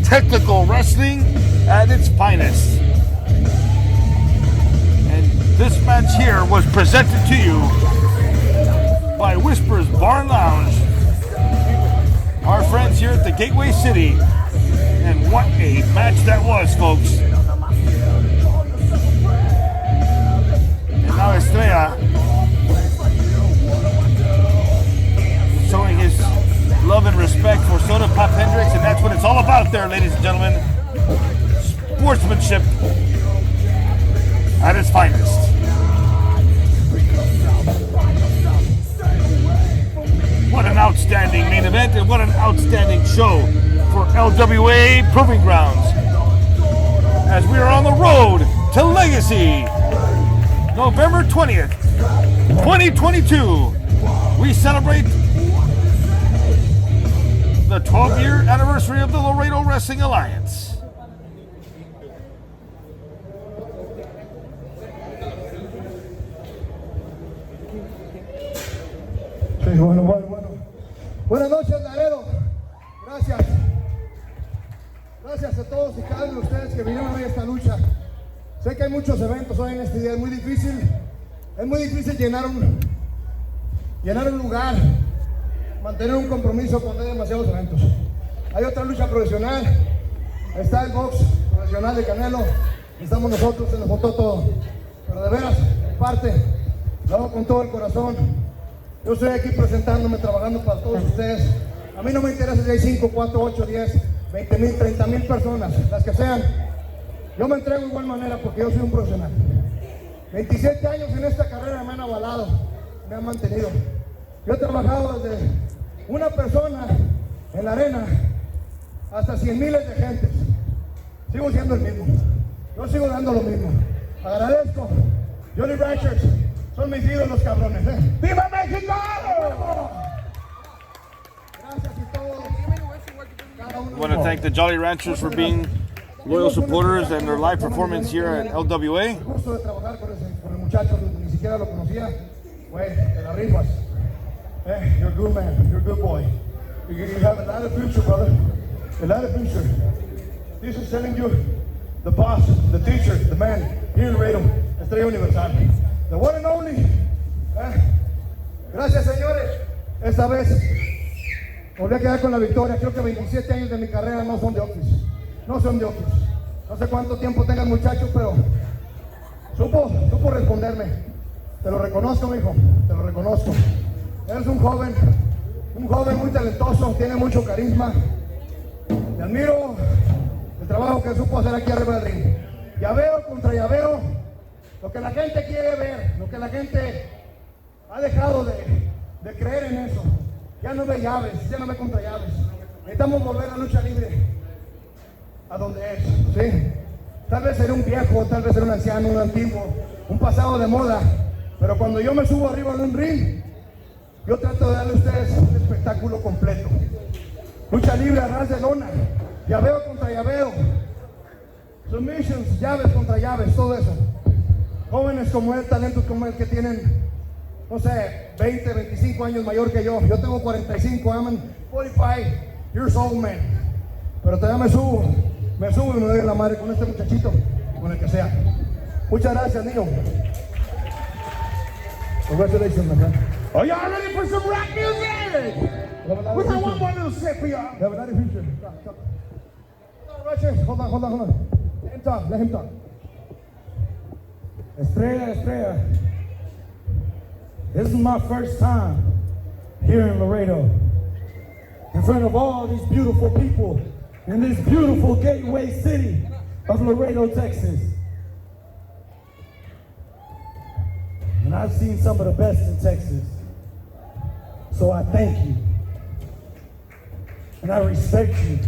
B: technical wrestling at its finest. And this match here was presented to you by Whispers Bar and Lounge, our friends here at the Gateway City. And what a match that was, folks. And now Estrella showing his love and respect for Sodapop Hendrix, and that's what it's all about there, ladies and gentlemen. Sportsmanship at its finest. What an outstanding main event, and what an outstanding show for LWA Proving Grounds. As we are on the road to Legacy, November 20th, 2022, we celebrate the 12-year anniversary of the Laredo Wrestling Alliance.
I: Sí, bueno. Buenas noches, Laredo. Gracias. Gracias a todos y cada uno de ustedes que vinieron hoy a esta lucha. Sé que hay muchos eventos hoy en este día. Es muy difícil llenar un lugar, mantener un compromiso cuando hay demasiados eventos. Hay otra lucha profesional, está el box profesional de Canelo, y estamos nosotros, se nos botó todo. Pero de veras, parte, lo hago con todo el corazón. Yo estoy aquí presentándome, trabajando para todos ustedes. A mí no me interesa si hay 5, 4, 8, 10, 20,000, 30,000 personas, las que sean. Yo me entrego de igual manera porque yo soy un profesional. 27 años en esta carrera me han avalado, me han mantenido. Yo he trabajado desde una persona en la arena hasta 100 miles de gentes. Sigo siendo el mismo. Yo sigo dando lo mismo. Agradezco. Jolly Ranchers son mis ídolos, cabrones. ¡Viva México! Gracias y todos.
B: I want to thank the Jolly Ranchers for being loyal supporters and their live performance here at LWA.
I: El gusto de trabajar con el muchacho, ni siquiera lo conocía. Fue de la la rifas. Hey, you're a good man. You're a good boy. You have a lot of future, brother. A lot of future. This is telling you, the boss, the teacher, the man, here in Laredo, Estrella Universal. The one and only. Gracias, señores. Esta vez volví a quedar con la victoria. Creo que 27 años de mi carrera no son de office. No son de office. No sé cuánto tiempo tengan muchachos, pero supo responderme. Te lo reconozco, mijo. Te lo reconozco. Eres un joven muy talentoso, tiene mucho carisma. Te admiro el trabajo que supo hacer aquí arriba del ring. Llaveo contra llaveo, lo que la gente quiere ver, lo que la gente ha dejado de creer en eso. Ya no ve llaves, ya no ve contra llaves. Necesitamos volver a la lucha libre a donde es, ¿sí? Tal vez seré un viejo, tal vez seré un anciano, un antiguo, un pasado de moda, pero cuando yo me subo arriba de un ring, yo trato de darle a ustedes un espectáculo completo. Lucha libre a ras de lona, llaveo contra llaveo, submissions, llaves contra llaves, todo eso. Jóvenes como él, talentos como él que tienen, no sé, 20, 25 años mayor que yo. Yo tengo 45, I'm 45 years old, man. Pero todavía me subo y me doy la madre con este muchachito, con el que sea. Muchas gracias, niño. Congratulations, my friend.
D: Are y'all ready for some rock music? We got one more little set for y'all.
I: Have a nice future. Hold on. Let him talk.
U: Estrella. This is my first time here in Laredo, in front of all these beautiful people in this beautiful gateway city of Laredo, Texas. And I've seen some of the best in Texas. So I thank you. And I respect you.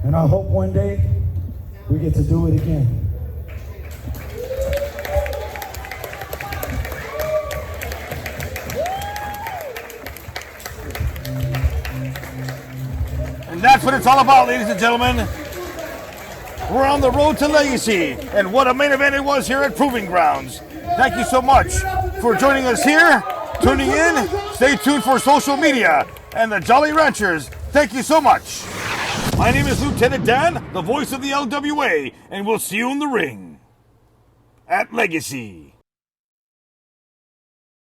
U: And I hope one day we get to do it again.
B: And that's what it's all about, ladies and gentlemen. We're on the road to Legacy, and what a main event it was here at Proving Grounds. Thank you so much for joining us here, tuning in. Stay tuned for social media and the Jolly Ranchers. Thank you so much. My name is Lieutenant Dan, the voice of the LWA, and we'll see you in the ring at Legacy.